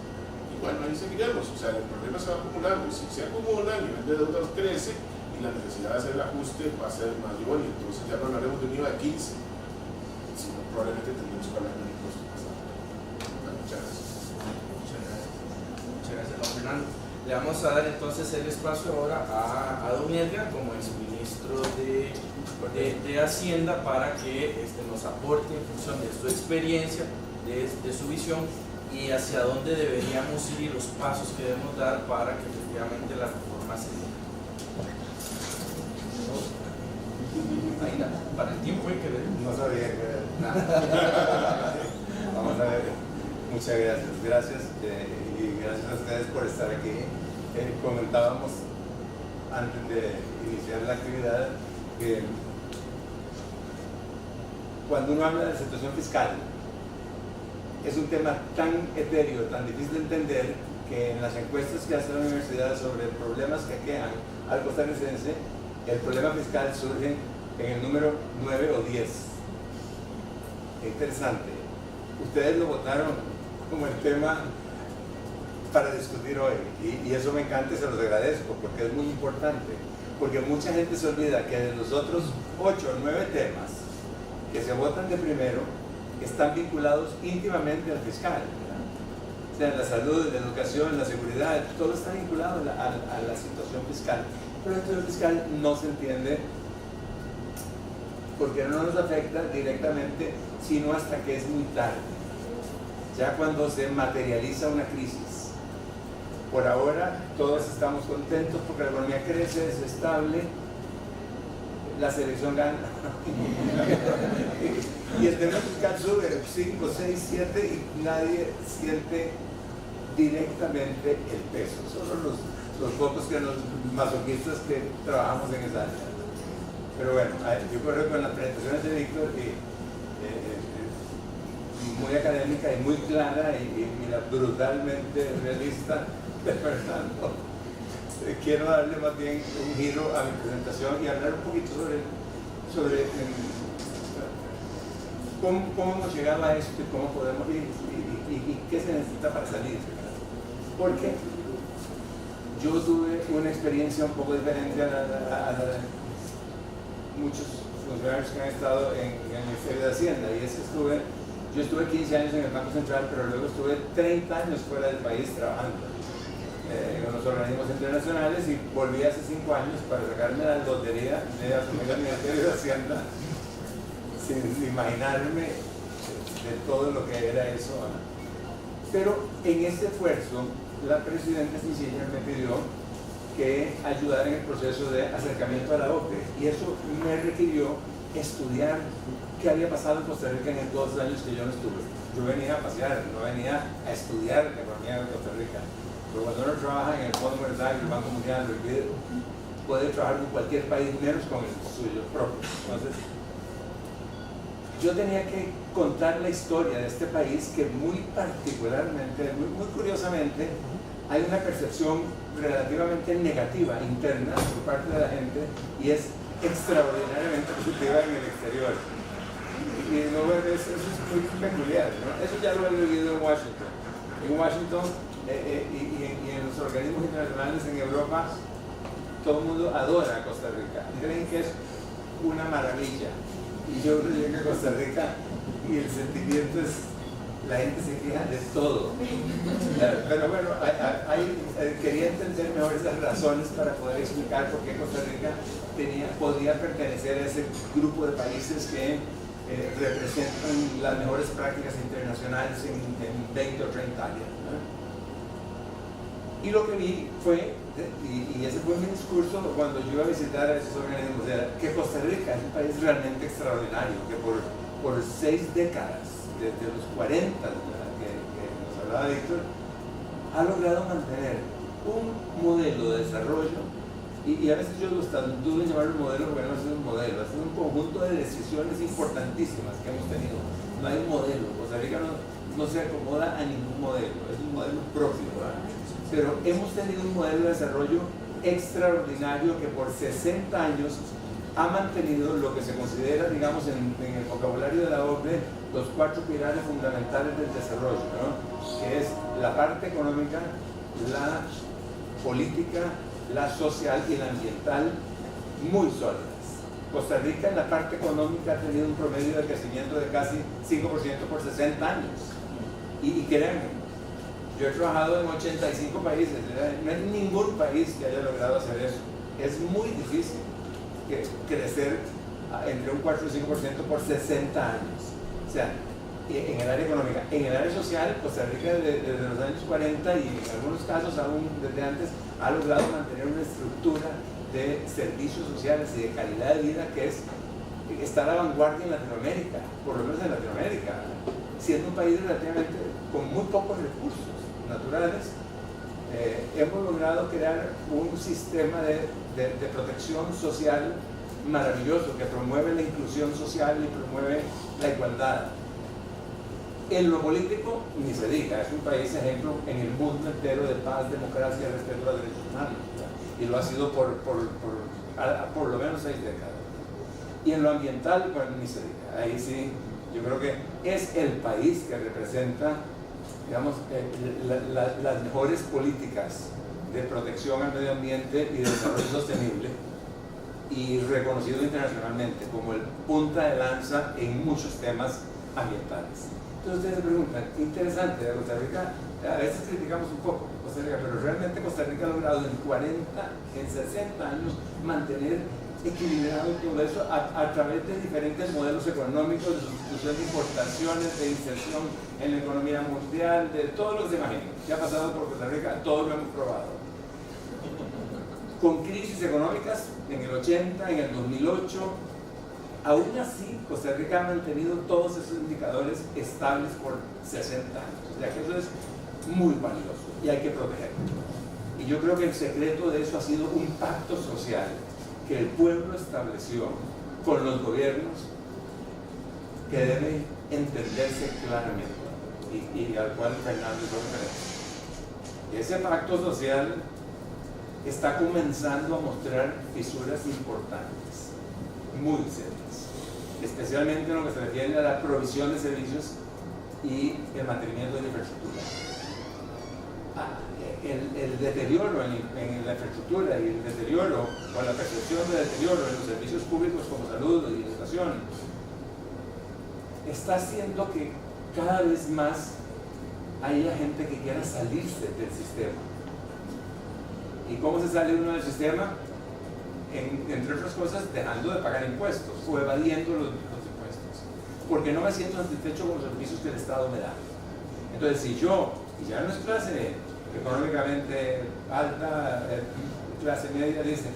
Speaker 3: Y bueno, ahí seguiremos, o sea, el problema se va acumulando, y si se acumula, el nivel de deuda crece y la necesidad de hacer el ajuste va a ser mayor, y entonces ya no hablaremos de un IVA de 15%, sino probablemente tendremos que hablar de un impuesto más alto. Muchas gracias.
Speaker 1: Muchas gracias, don Fernando. Le vamos a dar entonces el espacio ahora a don Edgar como exministro de Hacienda para que nos aporte en función de su experiencia, de su visión y hacia dónde deberíamos ir y los pasos que debemos dar para que efectivamente la reforma se dé. Para el tiempo hay que ver.
Speaker 4: No sabía que ver. Vamos a ver. Muchas gracias. Gracias y gracias a ustedes por estar aquí. Comentábamos antes de iniciar la actividad que cuando uno habla de situación fiscal es un tema tan etéreo, tan difícil de entender, que en las encuestas que hace la universidad sobre problemas que aquejan al costarricense el problema fiscal surge en el número 9 o 10. Qué interesante. Ustedes lo votaron como el tema para discutir hoy, y eso me encanta y se los agradezco porque es muy importante, porque mucha gente se olvida que de los otros 8 o 9 temas que se votan de primero están vinculados íntimamente al fiscal, ¿verdad? O sea, la salud, la educación, la seguridad, todo está vinculado a la situación fiscal, pero la situación fiscal no se entiende porque no nos afecta directamente sino hasta que es muy tarde, ya cuando se materializa una crisis. Por ahora todos estamos contentos porque la economía crece, es estable, la selección gana y el tema fiscal sube 5, 6, 7 y nadie siente directamente el peso, solo los pocos que nos masoquistas que trabajamos en esa área. Pero bueno, yo creo que con las presentaciones de Víctor, muy académica y muy clara y brutalmente realista de Fernando, quiero darle más bien un giro a mi presentación y hablar un poquito sobre cómo hemos llegado a esto y cómo podemos ir y qué se necesita para salir, ¿verdad? Porque yo tuve una experiencia un poco diferente a la de muchos funcionarios que han estado en el Ministerio de Hacienda, y es que yo estuve 15 años en el Banco Central, pero luego estuve 30 años fuera del país trabajando en los organismos internacionales, y volví hace 5 años para sacarme la lotería de asumir el Ministerio de Hacienda sin imaginarme de todo lo que era eso, ¿no? Pero en este esfuerzo la presidenta sencilla me pidió que ayudara en el proceso de acercamiento a la OCDE, y eso me requirió estudiar qué había pasado en Costa Rica en estos 2 años que yo no estuve. Yo venía a pasear, no venía a estudiar la economía de Costa Rica. Pero cuando uno trabaja en el Fondo Monetario, el Banco Mundial, el BID, puede trabajar con cualquier país menos con el suyo propio. Entonces, yo tenía que contar la historia de este país, que muy particularmente, muy curiosamente, hay una percepción relativamente negativa interna por parte de la gente y es extraordinariamente positiva en el exterior. Y no, eso es muy peculiar, ¿no? Eso ya lo he vivido en Washington. En Washington y en los organismos internacionales en Europa, todo el mundo adora a Costa Rica. Creen que es una maravilla. Y yo llegué a Costa Rica y el sentimiento es, la gente se queja de todo. Pero bueno, quería entender mejor esas razones para poder explicar por qué Costa Rica podía pertenecer a ese grupo de países que representan las mejores prácticas internacionales en 20 o 30 años, ¿no? Y lo que vi fue, y ese fue mi discurso cuando yo iba a visitar a esos organismos, era que Costa Rica es un país realmente extraordinario, que por 6 décadas, desde los 40 que nos hablaba Víctor, ha logrado mantener un modelo de desarrollo, y a veces yo dudo en llamarlo modelo porque no es un modelo, es un conjunto de decisiones importantísimas que hemos tenido. No hay un modelo, Costa Rica no se acomoda a ningún modelo, es un modelo propio, ¿verdad? Pero hemos tenido un modelo de desarrollo extraordinario que por 60 años ha mantenido lo que se considera, digamos, en el vocabulario de la OCDE, los 4 pilares fundamentales del desarrollo, ¿no? Que es la parte económica, la política, la social y la ambiental, muy sólidas. Costa Rica en la parte económica ha tenido un promedio de crecimiento de casi 5% por 60 años. Y créanme, yo he trabajado en 85 países, no hay ningún país que haya logrado hacer eso. Es muy difícil crecer entre un 4 y 5% por 60 años. O sea, en el área económica. En el área social, Costa Rica desde los años 40 y en algunos casos aún desde antes ha logrado mantener una estructura de servicios sociales y de calidad de vida que está a la vanguardia en Latinoamérica, por lo menos en Latinoamérica, siendo un país relativamente con muy pocos recursos naturales. Hemos logrado crear un sistema de protección social maravilloso que promueve la inclusión social y promueve la igualdad. En lo político, ni se diga, es un país ejemplo en el mundo entero de paz, democracia y respeto a los derechos humanos. y lo ha sido por lo menos 6 décadas. Y en lo ambiental, bueno, ni se diga, ahí sí, yo creo que es el país que representa, digamos, las mejores políticas de protección al medio ambiente y de desarrollo sostenible, y reconocido internacionalmente como el punta de lanza en muchos temas ambientales. Entonces ustedes se preguntan, interesante, de Costa Rica, a veces criticamos un poco Costa Rica, pero realmente Costa Rica ha logrado en 60 años mantener equilibrado todo eso a través de diferentes modelos económicos, de sustitución de importaciones, de inserción en la economía mundial, de todo lo que se imaginen. ¿Qué ha pasado por Costa Rica? Todo lo hemos probado. Con crisis económicas en el 80, en el 2008, aún así Costa Rica ha mantenido todos esos indicadores estables por 60 años. O sea que eso es muy valioso y hay que protegerlo. Y yo creo que el secreto de eso ha sido un pacto social que el pueblo estableció con los gobiernos, que debe entenderse claramente y al cual Fernando hizo referencia. Ese pacto social está comenzando a mostrar fisuras importantes, muy serias, especialmente en lo que se refiere a la provisión de servicios y el mantenimiento de la infraestructura. El deterioro en la infraestructura y el deterioro o la percepción de deterioro en los servicios públicos como salud y educación está haciendo que cada vez más haya gente que quiera salirse del sistema. ¿Y cómo se sale uno del sistema? Entre otras cosas, dejando de pagar impuestos o evadiendo los impuestos, porque no me siento satisfecho con los servicios que el Estado me da. Entonces, si yo, y ya no es clase económicamente alta, clase media, dice,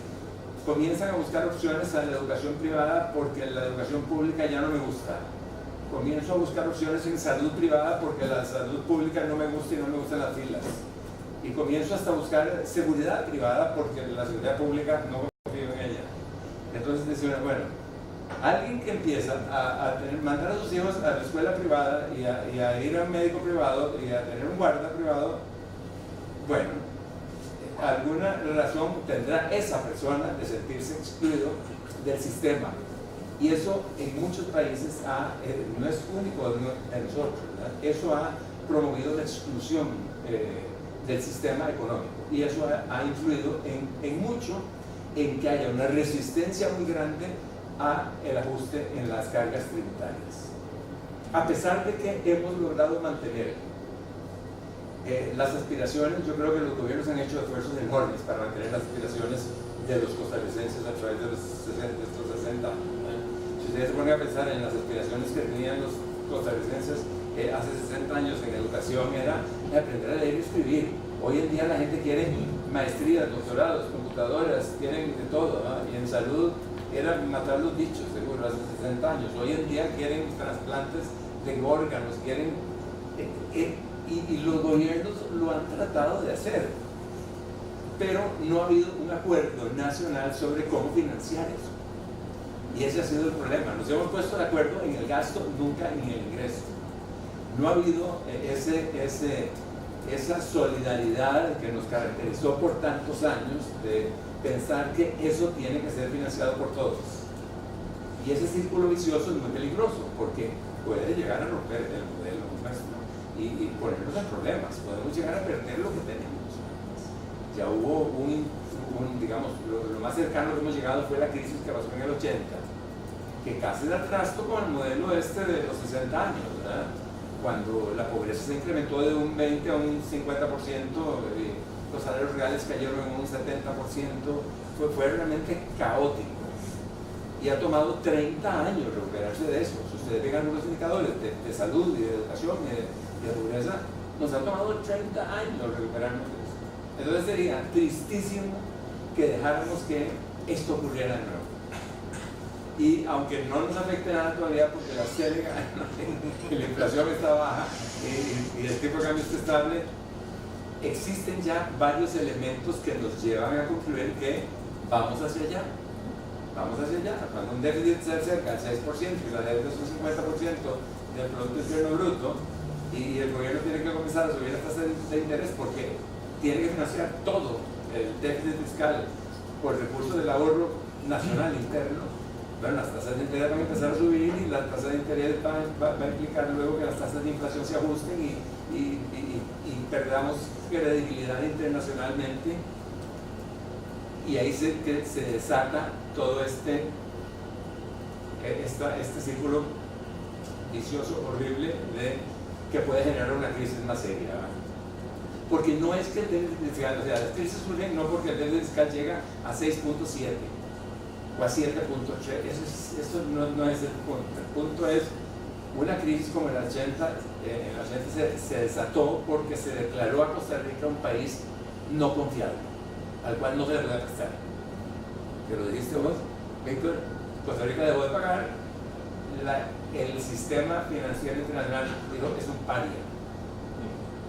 Speaker 4: comienzan a buscar opciones a la educación privada porque la educación pública ya no me gusta. Comienzo a buscar opciones en salud privada porque la salud pública no me gusta y no me gustan las filas. Y comienzo hasta a buscar seguridad privada porque la seguridad pública no confío en ella. Entonces decía, bueno, alguien que empieza a mandar a sus hijos a la escuela privada y a ir a un médico privado y a tener un guarda privado, bueno, alguna razón tendrá esa persona de sentirse excluido del sistema. Y eso en muchos países no es único en nosotros, ¿verdad? Eso ha promovido la exclusión del sistema económico, y eso ha influido en mucho en que haya una resistencia muy grande a el ajuste en las cargas tributarias, a pesar de que hemos logrado mantener las aspiraciones. Yo creo que los gobiernos han hecho esfuerzos enormes para mantener las aspiraciones de los costarricenses a través de estos 60 años. Si ustedes se ponen a pensar en las aspiraciones que tenían los costarricenses hace 60 años en educación, era aprender a leer y escribir. Hoy en día la gente quiere maestrías, doctorados, computadoras, quieren de todo, ¿no? Y en salud era matar los bichos, seguro, hace 60 años. Hoy en día quieren trasplantes de órganos, quieren... y los gobiernos lo han tratado de hacer, pero no ha habido un acuerdo nacional sobre cómo financiar eso. Y ese ha sido el problema. Nos hemos puesto de acuerdo en el gasto, nunca en el ingreso. No ha habido esa solidaridad que nos caracterizó por tantos años de pensar que eso tiene que ser financiado por todos. Y ese círculo vicioso es muy peligroso porque puede llegar a romper el modelo nuestro y ponernos en problemas. Podemos llegar a perder lo que tenemos. Ya hubo digamos, lo más cercano que hemos llegado fue la crisis que pasó en el 80, que casi da trasto con el modelo de los 60 años, ¿verdad? Cuando la pobreza se incrementó de un 20 a un 50%, los salarios reales cayeron en un 70%, fue realmente caótico. Y ha tomado 30 años recuperarse de eso. Si ustedes vean los indicadores de salud y de educación y de pobreza, nos ha tomado 30 años recuperarnos de eso. Entonces sería tristísimo que dejáramos que esto ocurriera de nuevo. Y aunque no nos afecte nada todavía porque la CELEC, la inflación está baja y el tipo de cambio está estable, existen ya varios elementos que nos llevan a concluir que vamos hacia allá. Vamos hacia allá. Cuando un déficit se acerca al 6% y la deuda es un 50% del Producto Interno Bruto, y el gobierno tiene que comenzar a subir las tasas de interés porque tiene que financiar todo el déficit fiscal por recursos del ahorro nacional interno, bueno, las tasas de interés van a empezar a subir y las tasas de interés va a implicar luego que las tasas de inflación se ajusten y perdamos credibilidad internacionalmente, y ahí se desata todo este círculo vicioso, horrible, que puede generar una crisis más seria, ¿verdad? Porque no es que el déficit fiscal, o sea, las crisis surgen no porque el déficit fiscal llega a 6.7 o a 7.3, eso no es el punto. El punto es una crisis como en el 80, se desató porque se declaró a Costa Rica un país no confiable, al cual no se le puede prestar. Que lo dijiste vos, Víctor, Costa Rica dejó de pagar, el sistema financiero internacional dijo es un paria,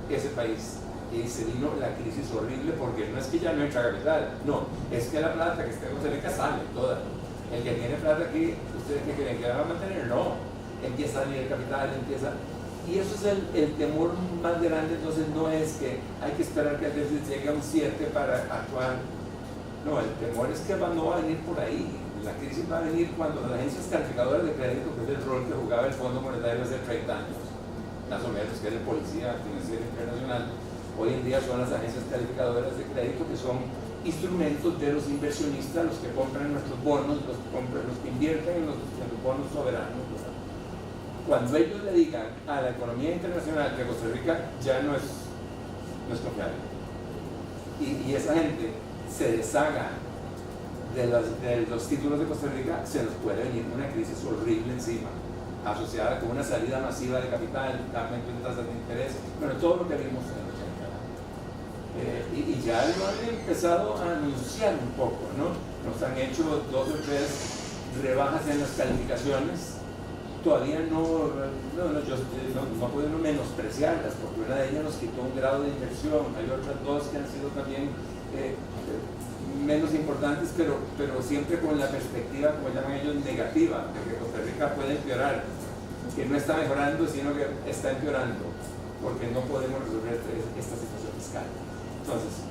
Speaker 4: ese país. Y se vino la crisis horrible porque no es que ya no entra capital, no, es que la plata que está en Costa Rica sale toda. El que tiene plata aquí, ustedes que creen que la van a mantener, no, empieza a salir el capital, y eso es el temor más grande. Entonces no es que hay que esperar que el déficit llegue a un 7 para actuar, no, el temor es que no va a venir por ahí. La crisis va a venir cuando las agencias calificadoras de crédito, que es el rol que jugaba el Fondo Monetario hace 30 años, más o menos, que es la Policía Financiera Internacional, hoy en día son las agencias calificadoras de crédito, que son instrumentos de los inversionistas, los que compran nuestros bonos, los que invierten en los bonos soberanos. Cuando ellos le digan a la economía internacional que Costa Rica ya no es confiable, y esa gente se deshaga de los títulos de Costa Rica, se nos puede venir una crisis horrible encima, asociada con una salida masiva de capital, aumento de tasas de interés, bueno, todo lo que vimos en el 80. Y ya lo han empezado a anunciar un poco, ¿no? Nos han hecho 2 o 3 rebajas en las calificaciones. Todavía no puedo menospreciarlas, porque una de ellas nos quitó un grado de inversión, hay otras 2 que han sido también menos importantes, pero siempre con la perspectiva, como llaman ellos, negativa, de que Costa Rica puede empeorar, que no está mejorando, sino que está empeorando, porque no podemos resolver esta situación fiscal. Entonces,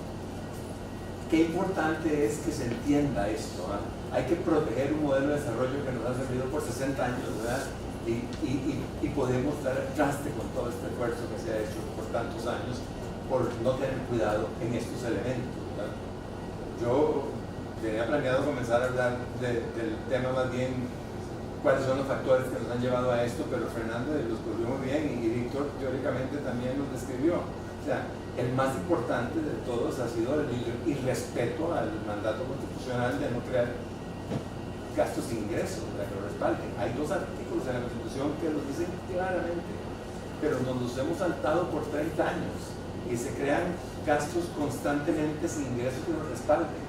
Speaker 4: qué importante es que se entienda esto, ¿eh? Hay que proteger un modelo de desarrollo que nos ha servido por 60 años, ¿verdad? Y podemos dar el traste con todo este esfuerzo que se ha hecho por tantos años por no tener cuidado en estos elementos, ¿verdad? Yo tenía planeado comenzar a hablar del tema más bien cuáles son los factores que nos han llevado a esto, pero Fernando los cubrió muy bien y Víctor teóricamente también los describió. O sea, el más importante de todos ha sido el irrespeto al mandato constitucional de no crear gastos e ingresos para que lo respalden. Hay 2 artículos en la Constitución que los dicen claramente, pero nos los hemos saltado por 30 años y se crean gastos constantemente sin ingresos que los respalden.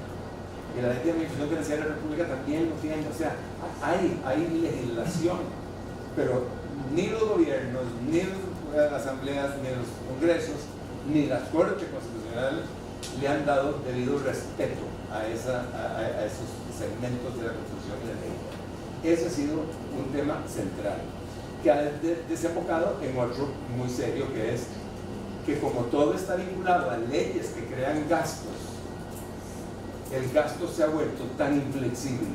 Speaker 4: Y la ley de administración financiera de la República también lo tiene. O sea, hay legislación, pero ni los gobiernos, ni las asambleas, ni los congresos, ni la Corte Constitucional le han dado debido respeto a esos segmentos de la Constitución y la ley. Ese ha sido un tema central, que ha desembocado en otro muy serio, que es que como todo está vinculado a leyes que crean gastos, el gasto se ha vuelto tan inflexible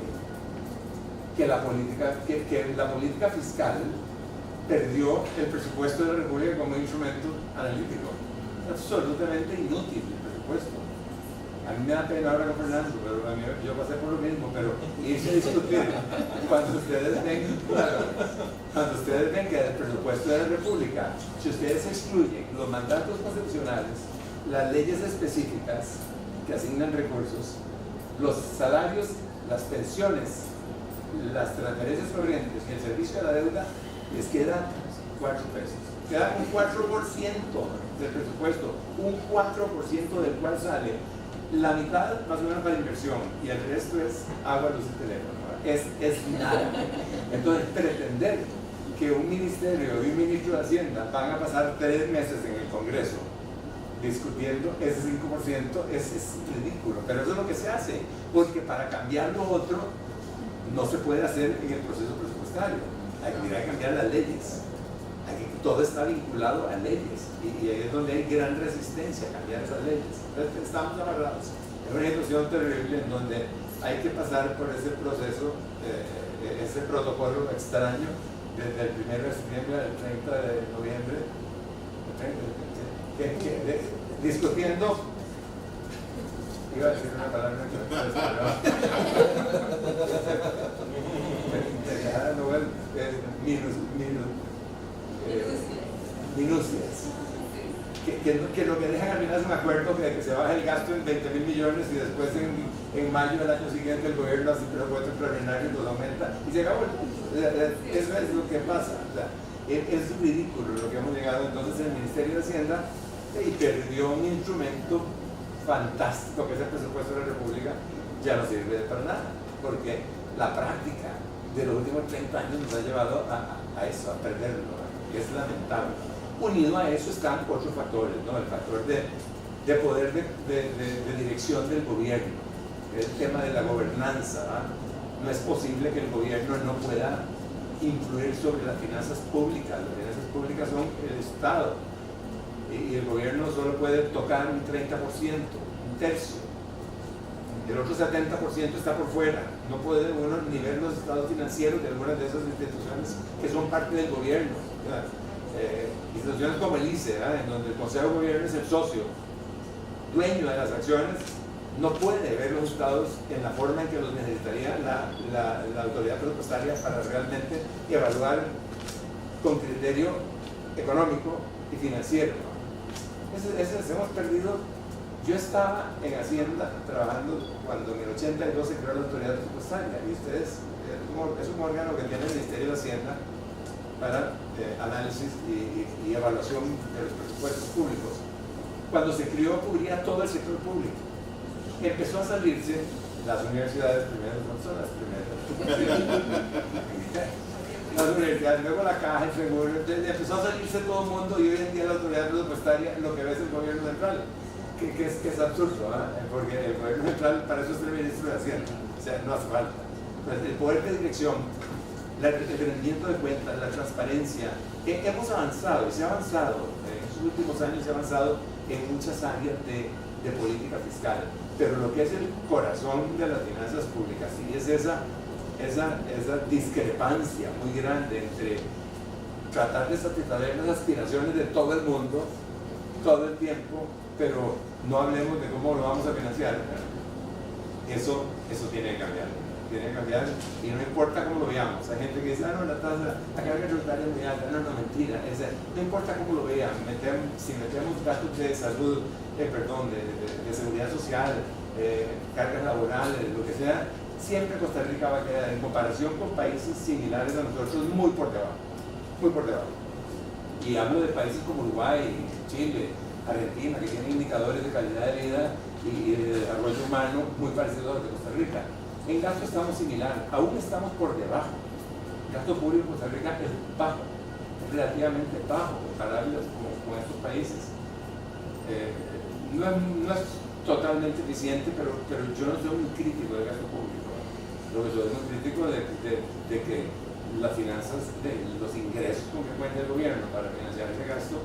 Speaker 4: que la política fiscal perdió el presupuesto de la República como instrumento analítico. Es absolutamente inútil el presupuesto. A mí me da pena hablar con Fernando, pero yo pasé por lo mismo, pero irse a discutir cuando ustedes ven que el presupuesto de la República, si ustedes excluyen los mandatos constitucionales, las leyes específicas que asignan recursos, los salarios, las pensiones, las transferencias corrientes y el servicio de la deuda, les queda 4 pesos. Queda un 4% del presupuesto, un 4% del cual sale la mitad más o menos para inversión y el resto es agua, luz y teléfono. Es nada. Entonces, pretender que un ministerio y un ministro de Hacienda van a pasar 3 meses en el Congreso discutiendo ese 5% es ridículo, pero eso es lo que se hace, porque para cambiar lo otro no se puede hacer en el proceso presupuestario. Hay que cambiar las leyes. Todo está vinculado a leyes y ahí es donde hay gran resistencia a cambiar esas leyes. Entonces, estamos amarrados. Es una situación terrible en donde hay que pasar por ese proceso, ese protocolo extraño, desde el 1 de septiembre al 30 de noviembre, discutiendo, iba a decir una palabra que minucias. Que lo que dejan al final es un acuerdo que se baja el gasto en 20.000 millones y después en mayo del año siguiente el gobierno hace presupuestos extraordinarios, los aumenta y se acabó. Eso es lo que pasa. O sea, es ridículo lo que hemos llegado. Entonces el Ministerio de Hacienda perdió un instrumento fantástico que es el presupuesto de la República. Ya no sirve para nada, porque la práctica de los últimos 30 años nos ha llevado a eso, a perderlo, que es lamentable. Unido a eso están otros factores, ¿no? El factor de poder de dirección del gobierno, el tema de la gobernanza, ¿verdad? No es posible que el gobierno no pueda influir sobre las finanzas públicas. Las finanzas públicas son el Estado y el gobierno solo puede tocar un 30%, un tercio. El otro 70% está por fuera. No puede uno ni ver los estados financieros de algunas de esas instituciones que son parte del gobierno, ¿verdad? Instituciones como el ICE, ¿verdad? En donde el Consejo de Gobierno es el socio, dueño de las acciones, no puede ver los estados en la forma en que los necesitaría la autoridad presupuestaria para realmente evaluar con criterio económico y financiero, ¿no? Hemos perdido. Yo estaba en Hacienda trabajando cuando en el 82 se creó la autoridad presupuestaria y ustedes, es un órgano que tiene el Ministerio de Hacienda para análisis y evaluación de los presupuestos públicos. Cuando se creó cubría todo el sector público. Empezó a salirse las universidades primero, no son las primeras. Las universidades, luego la caja, el seguro, empezó a salirse todo el mundo y hoy en día la autoridad presupuestaria lo que ve es el gobierno central. Que es absurdo, ¿eh? Porque el gobierno central para eso es el ministro de Hacienda, o sea, no hace falta. Entonces, el poder de dirección, el rendimiento de cuentas, la transparencia, hemos avanzado y se ha avanzado, en estos últimos años se ha avanzado en muchas áreas de política fiscal, pero lo que es el corazón de las finanzas públicas sí es esa discrepancia muy grande entre tratar de satisfacer las aspiraciones de todo el mundo todo el tiempo, pero no hablemos de cómo lo vamos a financiar. Eso tiene que cambiar. Tiene que cambiar y no importa cómo lo veamos. Hay gente que dice, no, la carga tributaria es muy alta. No, mentira. No importa cómo lo vean. Si metemos gastos de salud, de seguridad social, cargas laborales, lo que sea, siempre Costa Rica va a quedar en comparación con países similares a nosotros muy por debajo. Muy por debajo. Y hablo de países como Uruguay, Chile, Argentina, que tienen indicadores de calidad de vida y de desarrollo humano muy parecidos a los de Costa Rica. En gasto estamos similar, aún estamos por debajo. El gasto público en Costa Rica es bajo, es relativamente bajo comparable con estos países. No es totalmente eficiente, pero yo no soy muy crítico del gasto público. Lo que soy muy crítico de que las finanzas, los ingresos con que cuenta el gobierno para financiar ese gasto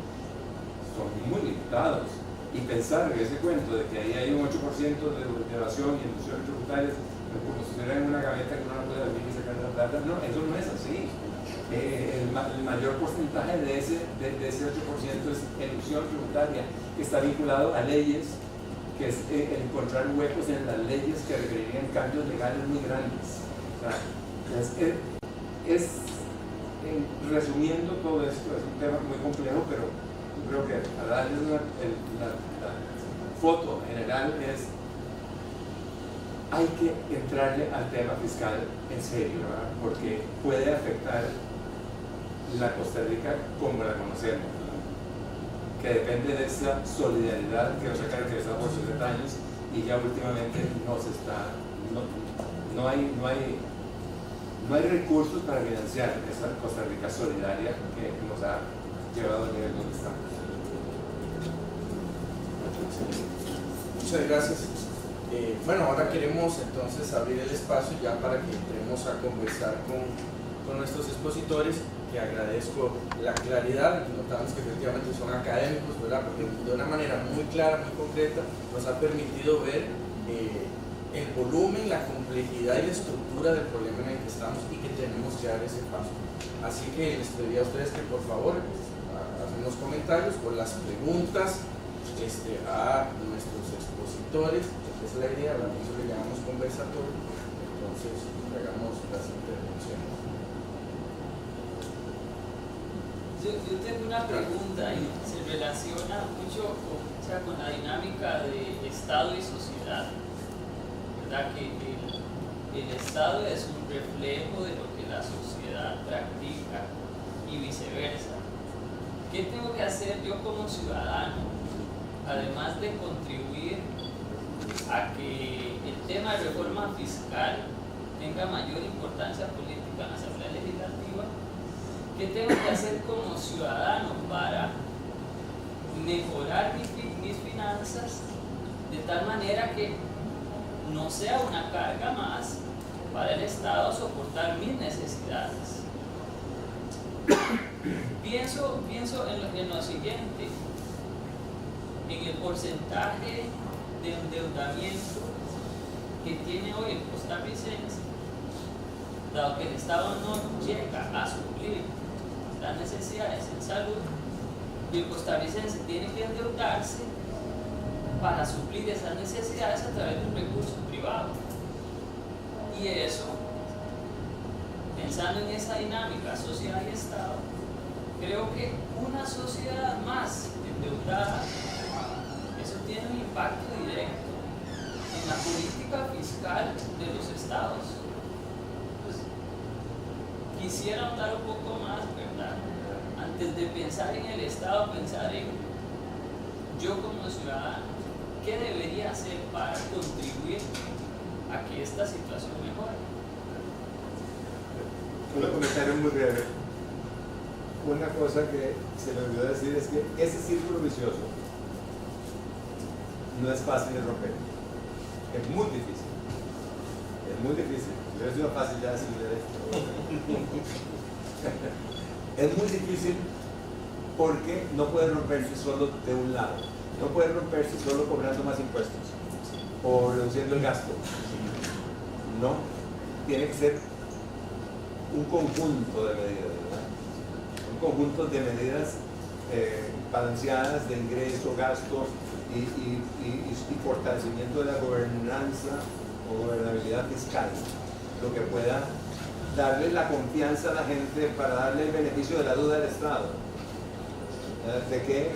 Speaker 4: son muy limitados. Y pensar que ese cuento de que ahí hay un 8% de evasión y inducciones tributarias, como si estuviera en una gaveta que uno no puede abrir y sacar la plata, no, eso no es así. El mayor porcentaje de ese 8% es elusión tributaria, que está vinculado a leyes, que es encontrar huecos en las leyes que requerirían cambios legales muy grandes. O sea, resumiendo todo esto, es un tema muy complejo, pero yo creo que para darles la foto general es: hay que entrarle al tema fiscal en serio, ¿verdad? Porque puede afectar la Costa Rica como la conocemos, ¿verdad? Que depende de esa solidaridad que nos ha caracterizado por 60 años y ya últimamente no hay recursos para financiar esa Costa Rica solidaria que nos ha llevado al nivel donde estamos.
Speaker 1: Muchas gracias. Bueno, ahora queremos entonces abrir el espacio ya para que entremos a conversar con nuestros expositores, que agradezco la claridad, que notamos que efectivamente son académicos, ¿verdad? Porque de una manera muy clara, muy concreta, nos ha permitido ver el volumen, la complejidad y la estructura del problema en el que estamos y que tenemos que dar ese paso. Así que les pediría a ustedes que por favor hagan los comentarios o las preguntas a nuestros expositores. Esa es la idea, a eso le llamamos conversatorio. Entonces hagamos las intervenciones.
Speaker 5: Yo tengo una pregunta y se relaciona mucho con la dinámica de Estado y sociedad, ¿verdad? Que el Estado es un reflejo de lo que la sociedad practica y viceversa. ¿Qué tengo que hacer yo como ciudadano, además de contribuir a que el tema de reforma fiscal tenga mayor importancia política en la Asamblea Legislativa? ¿Qué tengo que hacer como ciudadano para mejorar mis finanzas de tal manera que no sea una carga más para el Estado soportar mis necesidades? Pienso en lo siguiente, en el porcentaje de endeudamiento que tiene hoy el costarricense, dado que el Estado no llega a suplir las necesidades en salud, y el costarricense tiene que endeudarse para suplir esas necesidades a través de un recurso privado. Y eso, pensando en esa dinámica sociedad y Estado, creo que una sociedad más endeudada, eso tiene un impacto directo en la política fiscal de los estados. Pues, quisiera ahondar un poco más, ¿verdad? Antes de pensar en el Estado, pensar en yo como ciudadano, ¿qué debería hacer para contribuir a que esta situación mejore?
Speaker 4: Un comentario muy breve. Una cosa que se me olvidó decir es que ese círculo vicioso no es fácil de romper. Es muy difícil. Es muy difícil. Si hubiera sido fácil ya decirle esto. Es muy difícil porque no puede romperse solo de un lado. No puede romperse solo cobrando más impuestos o reduciendo el gasto. No. Tiene que ser un conjunto de medidas, ¿verdad? Un conjunto de medidas balanceadas de ingreso, gasto y fortalecimiento de la gobernanza o gobernabilidad fiscal, lo que pueda darle la confianza a la gente para darle el beneficio de la duda del Estado, de que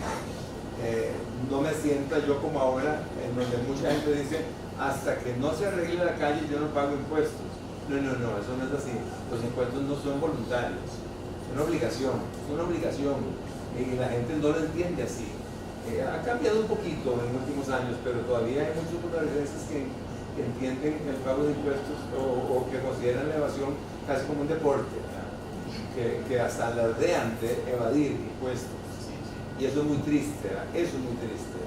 Speaker 4: no me sienta yo como ahora, en donde mucha gente dice, hasta que no se arregle la calle yo no pago impuestos. No, eso no es así. Los impuestos no son voluntarios, es una obligación, y la gente no lo entiende así. Ha cambiado un poquito en los últimos años, pero todavía hay muchos costarricenses que entienden el pago de impuestos o que consideran la evasión casi como un deporte, que hasta la rodean de evadir impuestos. Y eso es muy triste, eso es muy triste.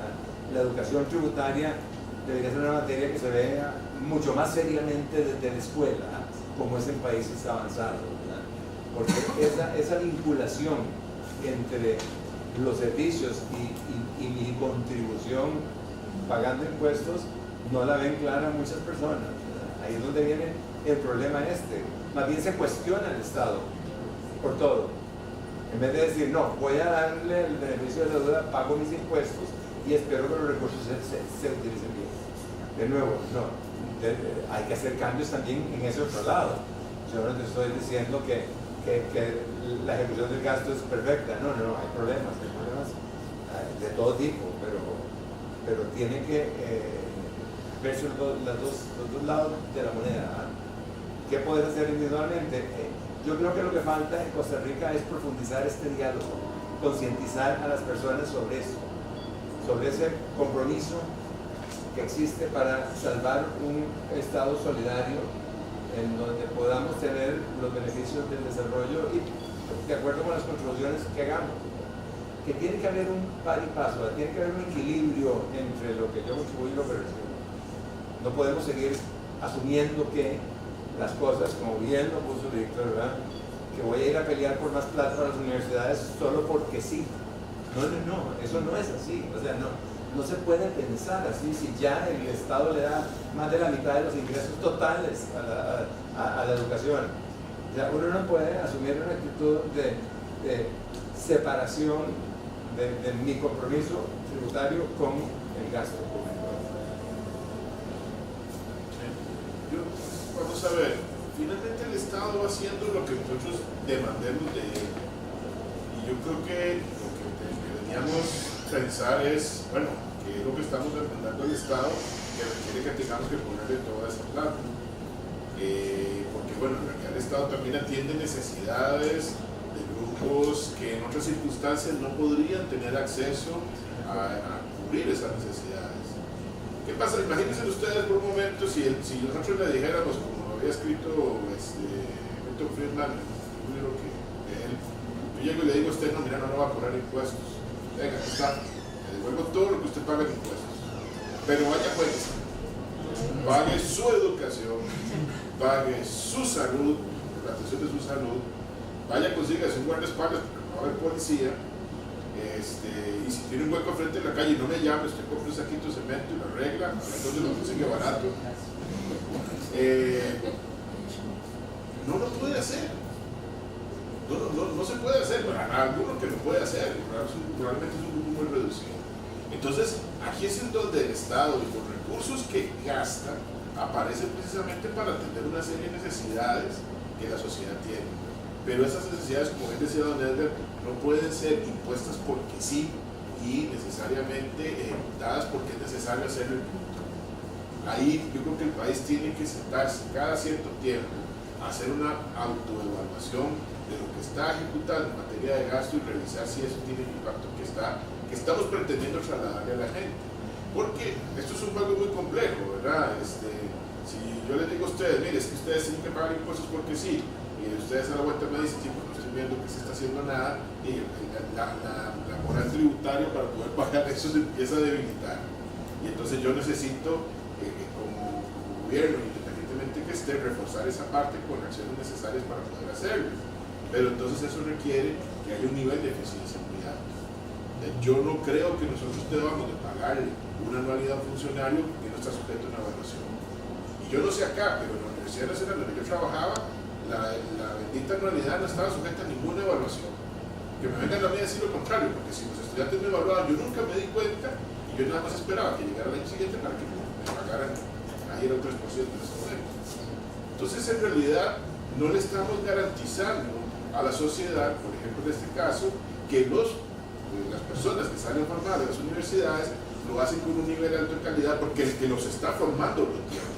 Speaker 4: La educación tributaria debería ser una materia que se vea mucho más seriamente desde la escuela, como es en países avanzados, ¿verdad? Porque esa vinculación entre los servicios y mi contribución pagando impuestos no la ven clara muchas personas, ¿verdad? Ahí es donde viene el problema más bien se cuestiona el Estado por todo, en vez de decir, no, voy a darle el beneficio de la deuda, pago mis impuestos y espero que los recursos se utilicen bien. De nuevo, no, hay que hacer cambios también en ese otro lado. Yo no te estoy diciendo que la ejecución del gasto es perfecta, no, hay problemas de todo tipo, pero tiene que verse los dos lados de la moneda. ¿Qué puedes hacer individualmente? Yo creo que lo que falta en Costa Rica es profundizar este diálogo, concientizar a las personas sobre eso, sobre ese compromiso que existe para salvar un Estado solidario en donde podamos tener los beneficios del desarrollo y de acuerdo con las contribuciones que hagamos. Que tiene que haber un par y paso, tiene que haber un equilibrio entre lo que yo contribuyo y lo que recibo. No podemos seguir asumiendo que las cosas, como bien lo puso Víctor, ¿verdad? Que voy a ir a pelear por más plata para las universidades solo porque sí. No, eso no es así. O sea, no no se puede pensar así si ya el Estado le da más de la mitad de los ingresos totales a la educación. O sea, uno no puede asumir una actitud de separación de mi compromiso tributario con el gasto público.
Speaker 3: Vamos a ver, finalmente el Estado va haciendo lo que nosotros demandemos de él. Y yo creo que lo que deberíamos pensar es, bueno, que es lo que estamos demandando al Estado, que requiere que tengamos que ponerle toda esa plata. Porque bueno, en realidad el Estado también atiende necesidades de grupos que en otras circunstancias no podrían tener acceso a cubrir esas necesidades. ¿Qué pasa? Imagínense ustedes por un momento si nosotros le dijéramos, como había escrito Milton Friedman en un libro que de él, yo llego y le digo a usted, no, mira, no va a cobrar impuestos. Venga, aquí está, le devuelvo todo lo que usted paga en impuestos. Pero vaya pues, pague su educación, pague su salud, la atención de su salud, vaya consiga un guardaespaldas, porque no va a haber policía. Y si tiene un hueco frente a la calle y no me llame, usted compra un saquito de cemento y lo arregla, entonces lo consigue barato. No lo puede hacer. No se puede hacer. Alguno que lo puede hacer, probablemente es un grupo muy reducido. Entonces, aquí es en donde el Estado y los recursos que gasta aparecen precisamente para atender una serie de necesidades que la sociedad tiene. Pero esas necesidades, como bien decía don Edgar, no pueden ser impuestas porque sí y necesariamente dadas porque es necesario hacerlo. Ahí yo creo que el país tiene que sentarse cada cierto tiempo a hacer una autoevaluación de lo que está ejecutando en materia de gasto y revisar si eso tiene el impacto que estamos pretendiendo trasladarle a la gente. Porque esto es un juego muy complejo, ¿verdad? Si yo les digo a ustedes, mire, es que ustedes tienen que pagar impuestos porque sí, y ustedes a la vuelta me dicen, sí, pues no estoy viendo que se está haciendo nada, y la moral tributaria para poder pagar eso se empieza a debilitar. Y entonces yo necesito, como gobierno, independientemente que esté, reforzar esa parte con acciones necesarias para poder hacerlo. Pero entonces eso requiere que haya un nivel de eficiencia muy alto. Yo no creo que nosotros debamos de pagarle una anualidad a un funcionario que no está sujeto a una evaluación. Y yo no sé acá, pero en la Universidad Nacional donde yo trabajaba, la bendita anualidad no estaba sujeta a ninguna evaluación. Que me vengan a mí a decir lo contrario, porque si los estudiantes me evaluaban, yo nunca me di cuenta y yo nada más esperaba que llegara el año siguiente para que me pagaran ahí el 3% de ese momento. Entonces, en realidad, no le estamos garantizando a la sociedad, por ejemplo en este caso, que las personas que salen formadas de las universidades lo hacen con un nivel alto de calidad porque el que los está formando lo tiene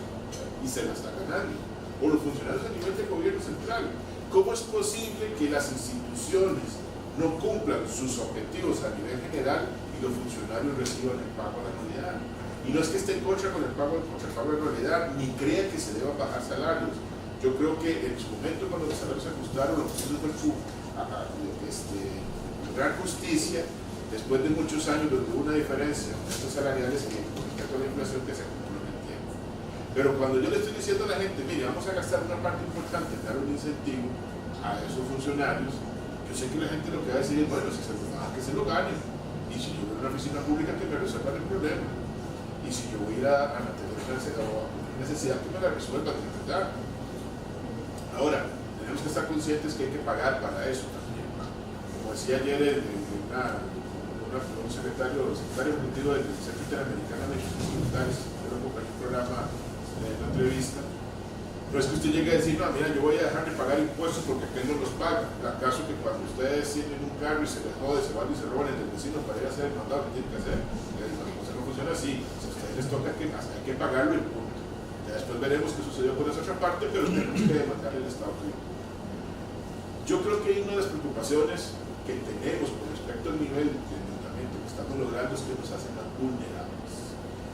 Speaker 3: y se la está ganando. O los funcionarios a nivel del gobierno central. ¿Cómo es posible que las instituciones no cumplan sus objetivos a nivel general y los funcionarios reciban el pago de la anualidad? Y no es que esté en contra con el pago de anualidad, ni crea que se deban bajar salarios. Yo creo que en su momento, cuando los salarios se ajustaron, lo que hizo fue lograr justicia después de muchos años donde hubo una diferencia en estos salariales que con respecto a la inflación que se acumuló en el tiempo. Pero cuando yo le estoy diciendo a la gente, mire, vamos a gastar una parte importante en dar un incentivo a esos funcionarios, yo sé que la gente lo que va a decir es, bueno, si se lo ganan, que se lo ganen. Y si yo voy a una oficina pública, que me resuelvan el problema. Y si yo voy a ir a mantener una necesidad, que me la resuelvan, de verdad. Ahora, tenemos que estar conscientes que hay que pagar para eso también. Como decía ayer un secretario ejecutivo del Centro Interamericano de Instituciones Tributarias, yo lo compartí un programa de una entrevista. No es que usted llegue a decir, no, mira, yo voy a dejar de pagar impuestos porque aquel no los paga. ¿Acaso que cuando ustedes tienen un carro y se les jode, se van y se roban el del vecino para ir a hacer el mandado que tienen que hacer? La cosa no funciona así. Si a ustedes les toca, hay que pagarlo y punto. Ya después veremos qué sucedió con esa otra parte, pero tenemos que demandarle al Estado. Yo creo que una de las preocupaciones que tenemos con respecto al nivel de endeudamiento que estamos logrando es que nos hacen más vulnerables.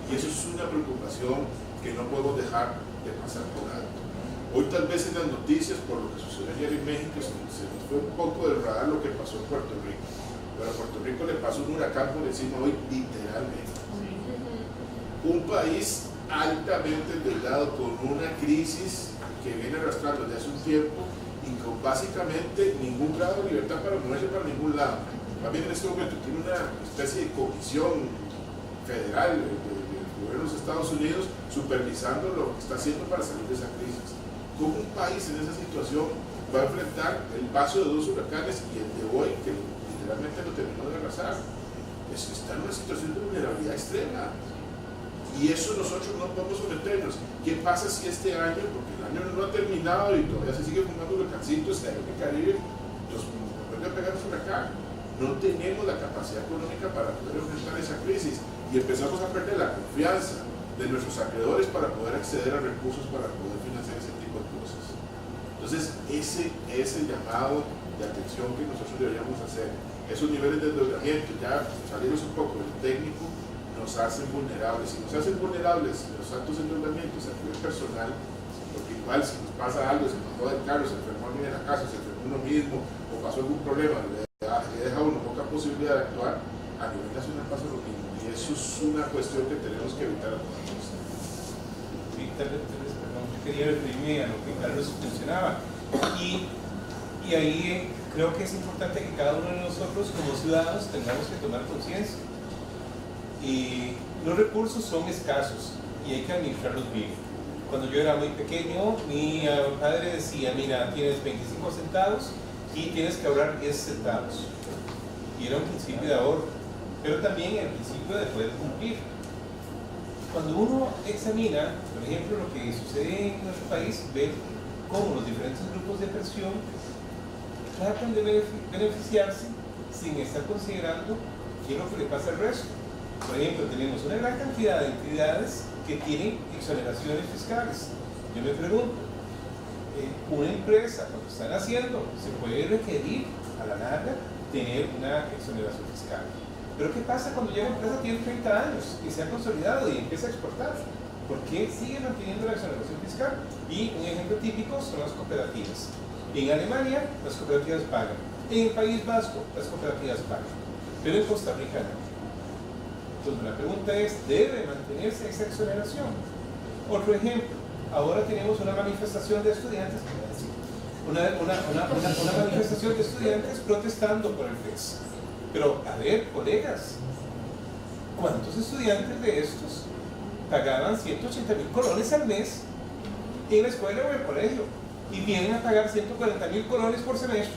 Speaker 3: Y eso es una preocupación que no podemos dejar de pasar por alto. Hoy tal vez en las noticias, por lo que sucedió ayer en México, se nos fue un poco del radar lo que pasó en Puerto Rico. Pero a Puerto Rico le pasó un huracán por encima hoy, literalmente. Un país altamente endeudado con una crisis que viene arrastrando desde hace un tiempo y con básicamente ningún grado de libertad para moverse para ningún lado. Más bien en este momento tiene una especie de comisión federal del gobierno de los Estados Unidos supervisando lo que está haciendo para salir de esa crisis. ¿Cómo un país en esa situación va a enfrentar el paso de 2 huracanes y el de hoy, que literalmente lo terminó de arrasar? Está en una situación de vulnerabilidad extrema. Y eso nosotros no podemos someternos. ¿Qué pasa si este año, porque el año no ha terminado y todavía se sigue fumando huracancitos, el Caribe nos vuelve a pegar un huracán? No tenemos la capacidad económica para poder enfrentar esa crisis y empezamos a perder la confianza de nuestros acreedores para poder acceder a recursos para poder financiar ese tipo de cosas. Entonces, ese es el llamado de atención que nosotros deberíamos hacer. Esos niveles de endeudamiento, ya salirnos un poco del técnico, nos hacen vulnerables. Si nos hacen vulnerables los altos endeudamientos a nivel personal, porque igual si nos pasa algo, se nos jode el carro, se enfermó alguien en la casa, se enfermó uno mismo, o pasó algún problema, le deja a uno poca posibilidad de actuar, a nivel nacional pasa lo mismo. Y eso es una cuestión que tenemos que evitar a toda costa.
Speaker 2: Sí, tal vez, perdón, yo quería referirme a lo que Carlos mencionaba. Y ahí creo que es importante que cada uno de nosotros como ciudadanos tengamos que tomar conciencia. Y los recursos son escasos y hay que administrarlos bien. Cuando yo era muy pequeño, mi padre decía, mira, tienes 25 centavos y tienes que ahorrar 10 centavos. Y era un principio de ahorro, pero también el principio de poder cumplir. Cuando uno examina, por ejemplo, lo que sucede en nuestro país, ve cómo los diferentes grupos de presión tratan de beneficiarse sin estar considerando qué es lo que le pasa al resto. Por ejemplo, tenemos una gran cantidad de entidades que tienen exoneraciones fiscales. Yo me pregunto, una empresa, cuando están haciendo, se puede requerir a la larga tener una exoneración fiscal. Pero ¿qué pasa cuando ya la empresa tiene 30 años y se ha consolidado y empieza a exportar? ¿Por qué siguen manteniendo la exoneración fiscal? Y un ejemplo típico son las cooperativas. En Alemania, las cooperativas pagan. En el País Vasco, las cooperativas pagan. Pero en Costa Rica no. Entonces la pregunta es, ¿debe mantenerse esa exoneración? Otro ejemplo, ahora tenemos una manifestación de estudiantes, una manifestación de estudiantes protestando por el FES. Pero, a ver, colegas, ¿cuántos estudiantes de estos pagaban 180.000 colones al mes en la escuela o en el colegio? Y vienen a pagar 140.000 colones por semestre.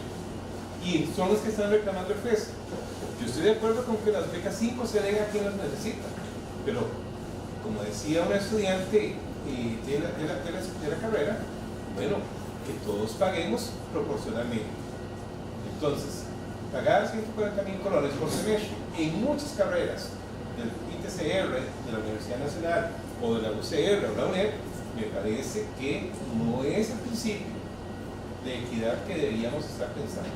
Speaker 2: Y son los que están reclamando el FES. Yo estoy de acuerdo con que las becas 5 se den a quien las necesita. Pero, como decía una estudiante de la carrera, bueno, que todos paguemos proporcionalmente. Entonces, pagar 140.000 colones por semestre en muchas carreras del ITCR, de la Universidad Nacional o de la UCR o la UNED, me parece que no es el principio de equidad que deberíamos estar pensando.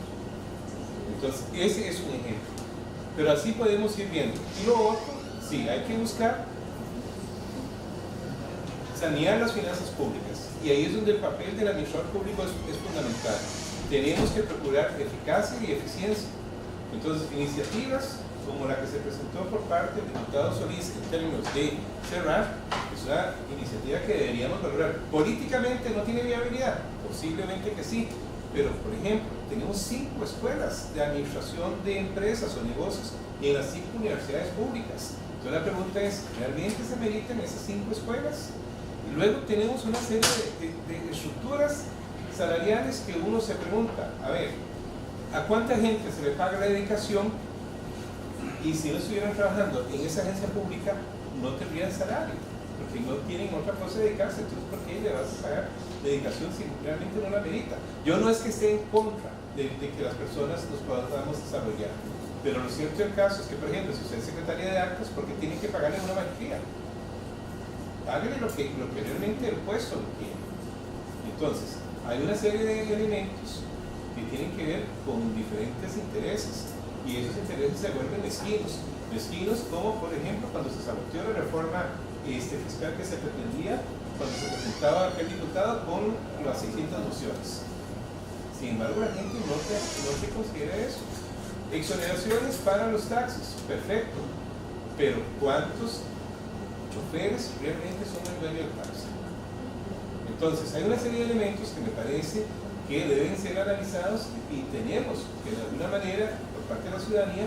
Speaker 2: Entonces, ese es un ejemplo. Pero así podemos ir viendo. Y lo otro, sí, hay que buscar sanear las finanzas públicas. Y ahí es donde el papel del administrador público es fundamental. Tenemos que procurar eficacia y eficiencia. Entonces, iniciativas como la que se presentó por parte del diputado Solís en términos de CERAF, es una iniciativa que deberíamos valorar. Políticamente no tiene viabilidad, posiblemente que sí, pero por ejemplo, tenemos 5 escuelas de administración de empresas o negocios en las 5 universidades públicas. Entonces la pregunta es, ¿realmente se meritan esas 5 escuelas? Y luego tenemos una serie de estructuras salariales que uno se pregunta, a ver, ¿a cuánta gente se le paga la dedicación? Y si no estuvieran trabajando en esa agencia pública, no tendrían salario, porque no tienen otra cosa de dedicarse. Entonces, ¿por qué le vas a pagar dedicación si realmente no la merita? Yo no es que esté en contra de que las personas nos podamos desarrollar, pero lo cierto del caso es que, por ejemplo, si usted es secretaria de actas, ¿por qué tiene que pagarle una maestría? Págale lo que realmente el puesto lo quiere. Entonces, hay una serie de elementos que tienen que ver con diferentes intereses, y esos intereses se vuelven mezquinos como por ejemplo cuando se saboteó la reforma fiscal que se pretendía cuando se presentaba aquel diputado con las 600 mociones. Sin embargo, la gente no se considera eso. Exoneraciones para los taxis, perfecto, pero ¿cuántos choferes realmente son el dueño del taxi? Entonces, hay una serie de elementos que me parece que deben ser analizados y tenemos que de alguna manera, por parte de la ciudadanía,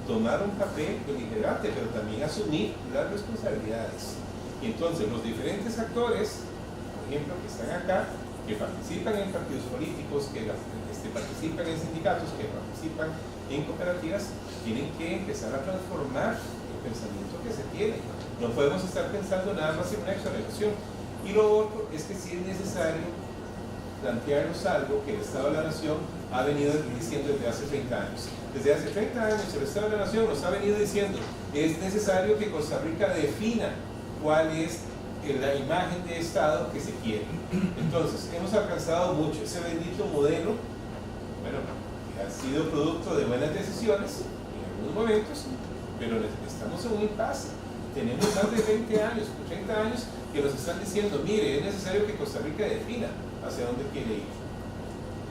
Speaker 2: tomar un papel beligerante, pero también asumir las responsabilidades. Y entonces los diferentes actores, por ejemplo, que están acá, que participan en partidos políticos, que participan en sindicatos, que participan en cooperativas, tienen que empezar a transformar el pensamiento que se tiene. No podemos estar pensando nada más en una exoneración. Y lo otro es que sí es necesario plantearnos algo que el Estado de la Nación ha venido diciendo desde hace 30 años. Desde hace 30 años el Estado de la Nación nos ha venido diciendo es necesario que Costa Rica defina cuál es la imagen de Estado que se quiere. Entonces, hemos alcanzado mucho. Ese bendito modelo, bueno, ha sido producto de buenas decisiones en algunos momentos, pero estamos en un impasse. Tenemos más de 20 años, 30 años que nos están diciendo, mire, es necesario que Costa Rica defina hacia dónde quiere ir.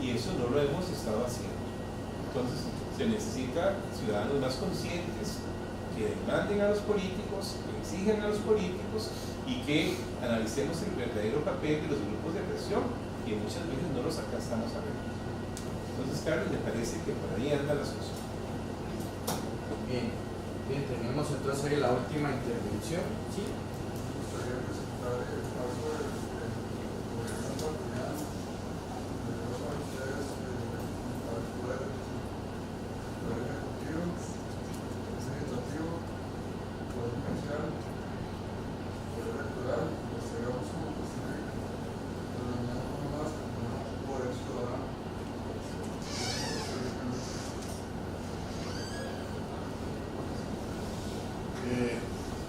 Speaker 2: Y eso no lo hemos estado haciendo. Entonces, se necesita ciudadanos más conscientes que demanden a los políticos, que exijan a los políticos y que analicemos el verdadero papel de los grupos de presión, que muchas veces no los alcanzamos a ver. Entonces, Carlos, me parece que por ahí anda la solución.
Speaker 1: Bien, tenemos entonces ahí la última intervención. ¿Sí?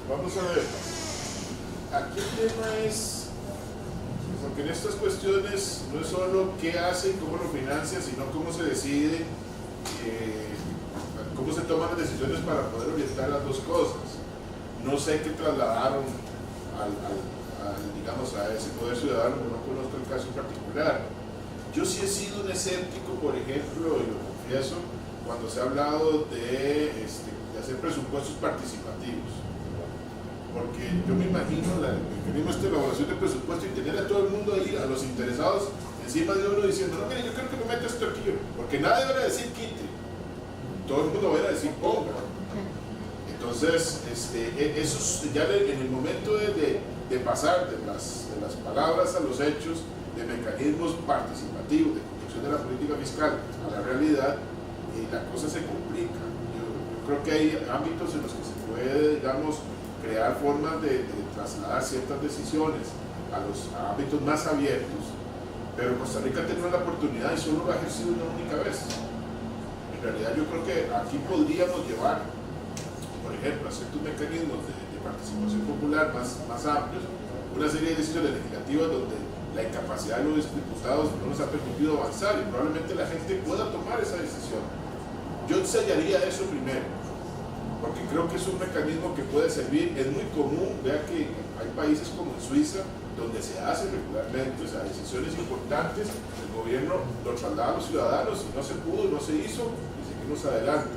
Speaker 3: Vamos a ver, aquí el tema es, porque en estas cuestiones no es solo qué hace y cómo lo financia, sino cómo se decide, cómo se toman las decisiones para poder orientar las dos cosas. No sé qué trasladaron digamos, a ese poder ciudadano, no conozco el caso en particular. Yo sí he sido un escéptico, por ejemplo, y lo confieso, cuando se ha hablado de hacer presupuestos participativos. Porque yo me imagino esta elaboración de presupuesto y tener a todo el mundo ahí, a los interesados, encima de uno diciendo, no, mire, yo creo que me meto esto aquí, porque nadie va a decir quite, todo el mundo va a decir ponga. Entonces, eso ya en el momento de pasar de las palabras a los hechos, de mecanismos participativos, de construcción de la política fiscal a la realidad, la cosa se complica. Yo creo que hay ámbitos en los que se puede, digamos, crear formas de trasladar ciertas decisiones a ámbitos más abiertos, pero Costa Rica ha tenido la oportunidad y solo lo ha ejercido una única vez. En realidad yo creo que aquí podríamos llevar, por ejemplo, a ciertos mecanismos de participación popular más amplios, una serie de decisiones legislativas donde la incapacidad de los diputados no nos ha permitido avanzar y probablemente la gente pueda tomar esa decisión. Yo ensayaría eso primero, porque creo que es un mecanismo que puede servir. Es muy común, vea que hay países como en Suiza donde se hace regularmente, o sea, decisiones importantes, el gobierno lo traslada a los ciudadanos y no se pudo, no se hizo y seguimos adelante.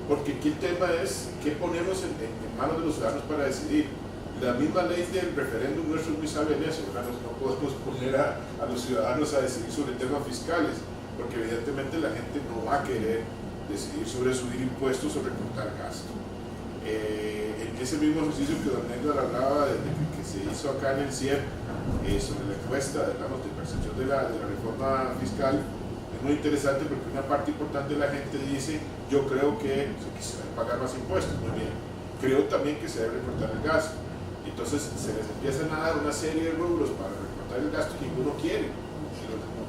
Speaker 3: Porque aquí el tema es qué ponemos en manos de los ciudadanos para decidir. La misma ley del referéndum nuestro es muy sabia en eso, ¿verdad? No podemos poner a los ciudadanos a decidir sobre temas fiscales, porque evidentemente la gente no va a querer decidir sobre subir impuestos o recortar gasto. En ese mismo ejercicio que don Néctor hablaba que se hizo acá en el CIEP sobre la encuesta, digamos, de percepción de la reforma fiscal, es muy interesante porque una parte importante de la gente dice, yo creo que se debe pagar más impuestos, muy bien, creo también que se debe recortar el gasto. Entonces se les empiezan a dar una serie de rubros para recortar el gasto y ninguno quiere.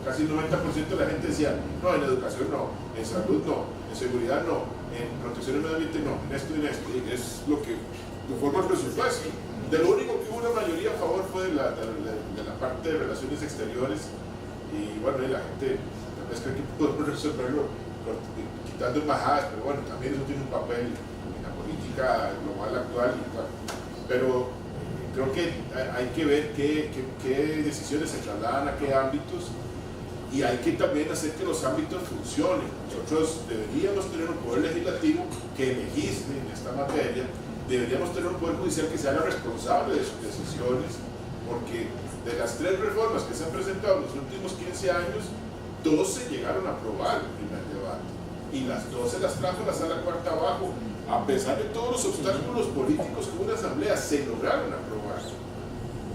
Speaker 3: Casi el 90% de la gente decía, no, en educación no, en salud no, en seguridad no, en protección del medio ambiente no, en esto y en esto. Y es lo que forma el presupuesto. De lo único que hubo una mayoría a favor fue de la parte de relaciones exteriores. Y bueno, la gente tal vez cree que podemos resolverlo quitando embajadas, pero bueno, también eso tiene un papel en la política global actual. Pero creo que hay que ver qué decisiones se trasladan a qué ámbitos. Y hay que también hacer que los ámbitos funcionen. Nosotros deberíamos tener un poder legislativo que legisle en esta materia, deberíamos tener un poder judicial que sea la responsable de sus decisiones, porque de las 3 reformas que se han presentado en los últimos 15 años, 2 se llegaron a aprobar en el primer debate. y las 12 las trajo la sala cuarta abajo. A pesar de todos los obstáculos políticos que hubo en la asamblea, se lograron aprobar.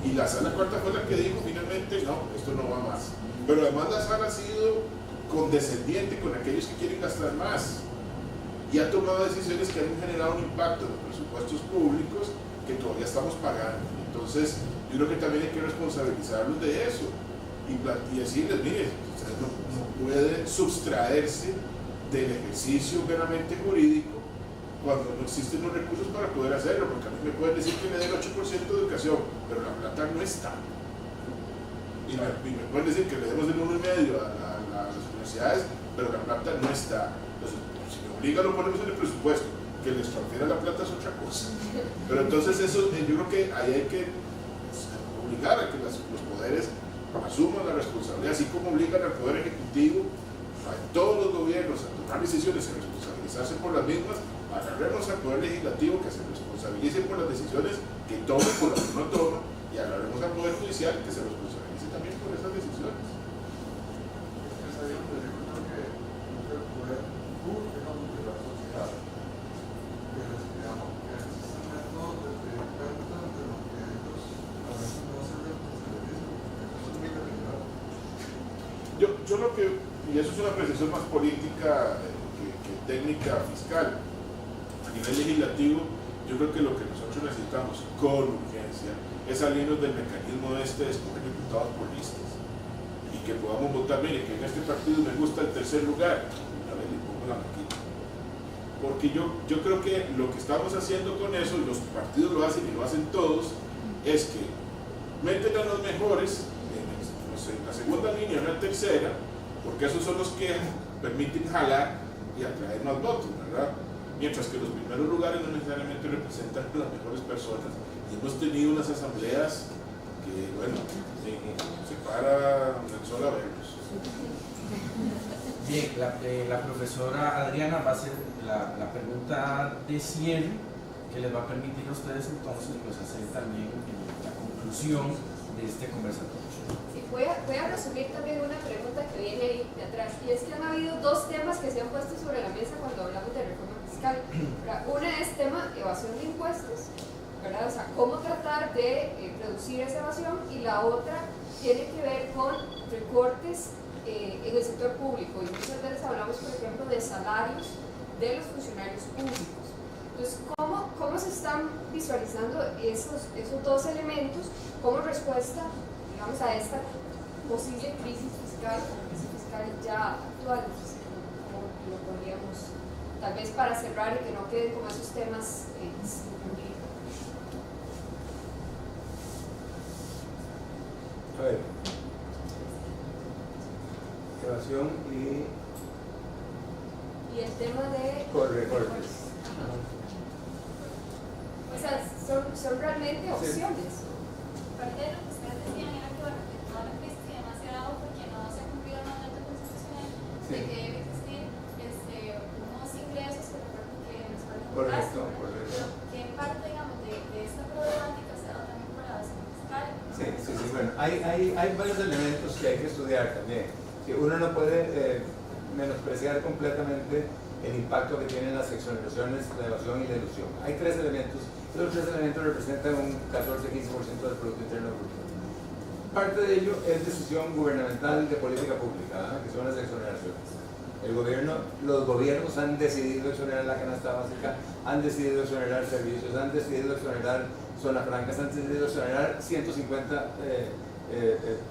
Speaker 3: Y la sala cuarta fue la que dijo finalmente, no, esto no va más. Pero además la sala ha sido condescendiente con aquellos que quieren gastar más y ha tomado decisiones que han generado un impacto en los presupuestos públicos que todavía estamos pagando. Entonces, yo creo que también hay que responsabilizarlos de eso y decirles, mire, usted no puede sustraerse del ejercicio meramente jurídico cuando no existen los recursos para poder hacerlo, porque a mí me pueden decir que le den el 8% de educación, pero la plata no está. Y me pueden decir que le demos el 1,5% a las universidades, pero la plata no está. Entonces, si me obliga, lo ponemos en el presupuesto. Que les transfiera la plata es otra cosa. Pero entonces eso, yo creo que ahí hay que obligar a que los poderes asuman la responsabilidad, así como obligan al Poder Ejecutivo, a todos los gobiernos a tomar decisiones y responsabilizarse por las mismas. Agarremos al Poder Legislativo que se responsabilice por las decisiones que tome, por las que no toma, y agarremos al Poder Judicial que se responsabilice también por esas decisiones.
Speaker 6: Es ahí donde yo creo que el poder público de la sociedad, que digamos que existen métodos de cuenta de lo que ellos a veces no se responsabilizan, porque eso es muy delicado.
Speaker 3: Yo lo que, y eso es una apreciación más política que técnica fiscal, a nivel legislativo, yo creo que lo que nosotros necesitamos con urgencia es salirnos del mecanismo de escoger diputados por listas y que podamos votar, mire, que en este partido me gusta el tercer lugar, a ver, le pongo la maquita. Porque yo creo que lo que estamos haciendo con eso, y los partidos lo hacen y lo hacen todos, es que meten a los mejores en la segunda línea o en la tercera, porque esos son los que permiten jalar y atraer más votos, ¿verdad? Mientras que los primeros lugares no necesariamente representan a las mejores personas. Y hemos tenido unas asambleas que, bueno, se para el sol a verlos.
Speaker 1: Bien, la profesora Adriana va a hacer la pregunta de cierre que les va a permitir a ustedes entonces pues, hacer también la conclusión de este conversatorio.
Speaker 7: Sí, voy a resumir también una pregunta que viene ahí de atrás, y es que han habido dos temas que se han puesto sobre la mesa cuando hablamos de reforma fiscal. Una es tema evasión de impuestos, ¿verdad? O sea, cómo tratar de reducir esa evasión, y la otra tiene que ver con recortes en el sector público, y muchas veces hablamos, por ejemplo, de salarios de los funcionarios públicos. Entonces, ¿cómo se están visualizando esos dos elementos como respuesta, digamos, a esta posible crisis fiscal o crisis fiscal ya actual? ¿Cómo lo podríamos, tal vez para cerrar y que no queden como esos temas sin cumplir?
Speaker 4: A ver, evasión y
Speaker 7: el tema de
Speaker 4: recortes.
Speaker 7: O sea, son realmente opciones.
Speaker 8: Parte de lo que ustedes decían era que, bueno, que toda la crisis y demás se ha dado porque no se ha cumplido el mandato constitucional de que debe existir unos ingresos que recuerden que nos faltan.
Speaker 4: Correcto.
Speaker 8: Pero ¿qué parte, digamos, de esta problemática se ha dado también por la evasión fiscal?
Speaker 4: Sí, bueno, hay varios elementos que hay que estudiar también. Uno no puede menospreciar completamente el impacto que tienen las exoneraciones, la evasión y la ilusión. Hay tres elementos. Esos tres elementos representan un 14-15% del Producto Interno Bruto. Parte de ello es decisión gubernamental de política pública, que son las exoneraciones. Los gobiernos han decidido exonerar la canasta básica, han decidido exonerar servicios, han decidido exonerar zonas francas, han decidido exonerar 150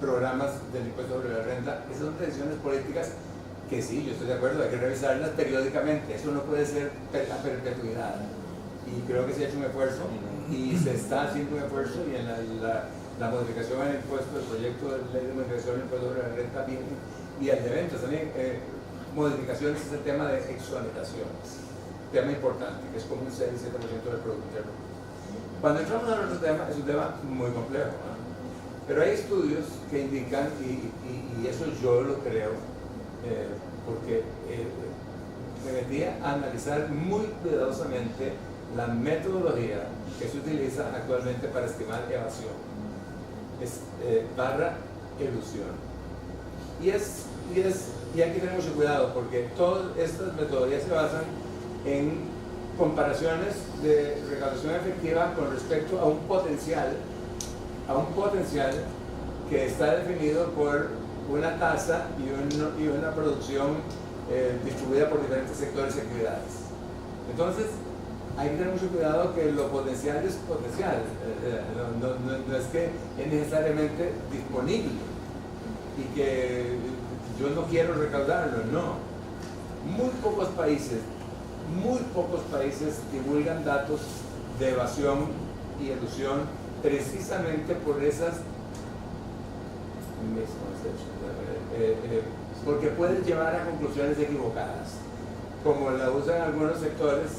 Speaker 4: programas del impuesto sobre la renta. Esas son decisiones políticas que sí, yo estoy de acuerdo, hay que revisarlas periódicamente. Eso no puede ser a perpetuidad. Y creo que se ha hecho un esfuerzo y se está haciendo un esfuerzo, y en la modificación del impuesto, el proyecto de ley de modificación del impuesto sobre la renta viene, y el de eventos también, modificaciones es el tema de exoneraciones, tema importante, que es como un 6-7% del Producto Interno. Cuando entramos al otro tema, es un tema muy complejo, ¿no? Pero hay estudios que indican, y eso yo lo creo, porque me metí a analizar muy cuidadosamente la metodología que se utiliza actualmente para estimar evasión, barra elusión. Y es y hay que tener mucho cuidado porque todas estas metodologías se basan en comparaciones de recaudación efectiva con respecto a un potencial que está definido por una tasa y una producción distribuida por diferentes sectores y actividades. Entonces, hay que tener mucho cuidado que lo potencial es potencial, no es que es necesariamente disponible y que yo no quiero recaudarlo, no. Muy pocos países divulgan datos de evasión y elusión precisamente por esas porque pueden llevar a conclusiones equivocadas, como la usan algunos sectores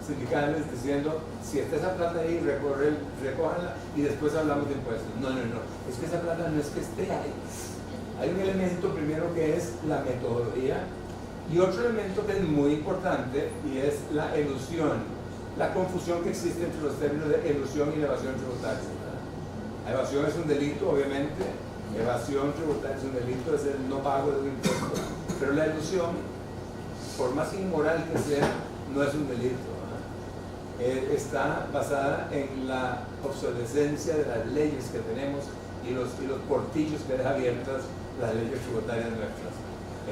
Speaker 4: sindicales diciendo, si está esa plata ahí, recójanla y después hablamos de impuestos. No, es que esa plata no es que esté ahí. Hay un elemento primero que es la metodología y otro elemento que es muy importante y es la elusión, la confusión que existe entre los términos de elusión y la evasión tributaria. La evasión es un delito, obviamente, evasión tributaria es un delito, es el no pago de un impuesto, pero la elusión, por más inmoral que sea, no es un delito. Está basada en la obsolescencia de las leyes que tenemos y los portillos que deja abiertas las leyes tributarias nuestras.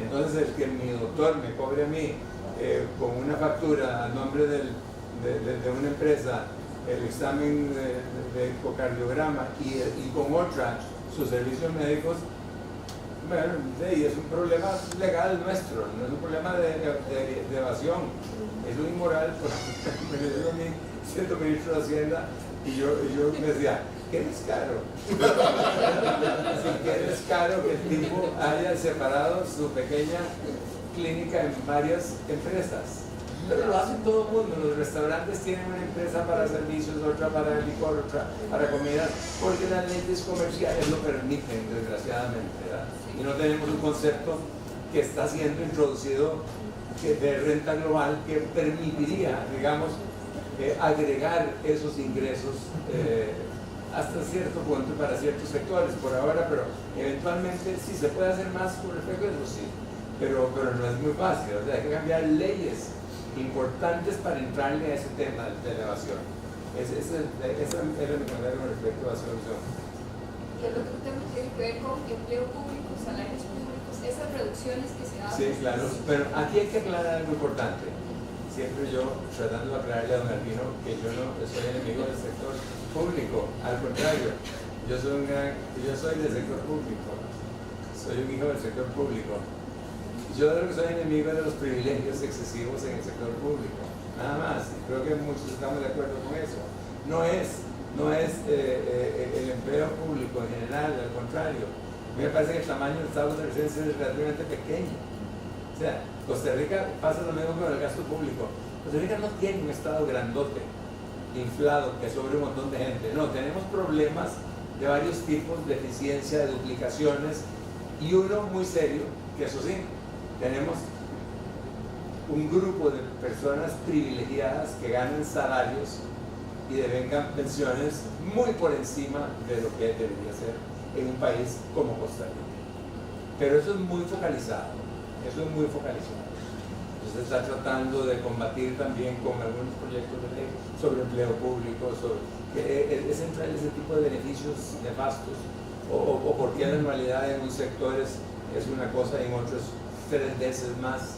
Speaker 4: Entonces, el que mi doctor me cobre a mí con una factura a nombre de una empresa el examen de ecocardiograma y con otra sus servicios médicos, bueno, es un problema legal nuestro, no es un problema de evasión, es un inmoral. Me lo dijo a mí siendo ministro de Hacienda y yo me decía, qué descaro. Así que descaro que el tipo haya separado su pequeña clínica en varias empresas. Pero lo hace todo el mundo. Los restaurantes tienen una empresa para servicios, otra para licor, otra para comidas, porque las leyes comerciales lo permiten, desgraciadamente, ¿verdad? Y no tenemos un concepto que está siendo introducido de renta global que permitiría, digamos, agregar esos ingresos hasta cierto punto para ciertos sectores por ahora, pero eventualmente sí se puede hacer más con respecto a eso, sí, pero no es muy fácil. O sea, hay que cambiar leyes importantes para entrarle a ese tema de la evasión. Ese es el comentario con respecto a la solución.
Speaker 7: Y el otro tema tiene que ver con empleo público, salarios públicos, esas reducciones que se dan.
Speaker 4: Sí, claro, pero aquí hay que aclarar algo importante. Siempre yo tratando de aclararle a don Albino que yo no soy enemigo del sector público, al contrario, yo soy del sector público, soy un hijo del sector público. Yo de lo que soy enemigo de los privilegios excesivos en el sector público, nada más. Creo que muchos estamos de acuerdo con eso. No es el empleo público en general, al contrario. A mí me parece que el tamaño del Estado de residencia es relativamente pequeño. O sea, Costa Rica pasa lo mismo con el gasto público. Costa Rica no tiene un Estado grandote, inflado, que sobre un montón de gente. No, tenemos problemas de varios tipos de eficiencia, de duplicaciones, y uno muy serio, que eso sí, tenemos un grupo de personas privilegiadas que ganan salarios y devengan pensiones muy por encima de lo que debería ser en un país como Costa Rica. Pero eso es muy focalizado, Entonces se está tratando de combatir también con algunos proyectos de ley sobre empleo público, es entrar ese tipo de beneficios nefastos, o porque la anualidad en un sector es una cosa y en otros 3 veces más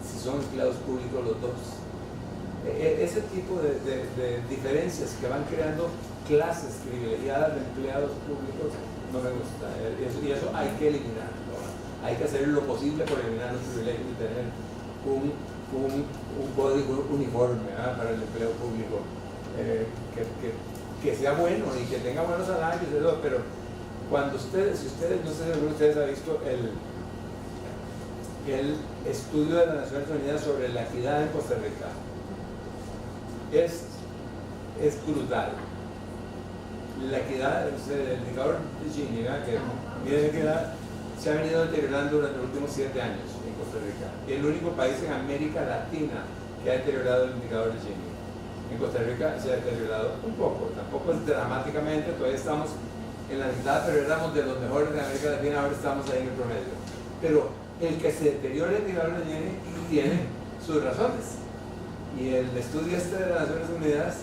Speaker 4: si son empleados públicos los dos. Ese tipo de diferencias que van creando clases privilegiadas de empleados públicos no me gusta, y eso hay que eliminarlo. Hay que hacer lo posible por eliminar los privilegios y tener un código uniforme para el empleo público que sea bueno y que tenga buenos salarios, pero cuando no sé si alguno de ustedes ha visto el estudio de las Naciones Unidas sobre la equidad en Costa Rica, es brutal. La equidad, el indicador de Gini, que mide la equidad, se ha venido deteriorando durante los últimos 7 años en Costa Rica. Y el único país en América Latina que ha deteriorado el indicador de Gini. En Costa Rica se ha deteriorado un poco, tampoco es dramáticamente, todavía estamos en la mitad, pero éramos de los mejores de América Latina, ahora estamos ahí en el promedio. Pero el que se deteriore el nivel de Jenny tiene sus razones. Y el estudio este de las Naciones Unidas,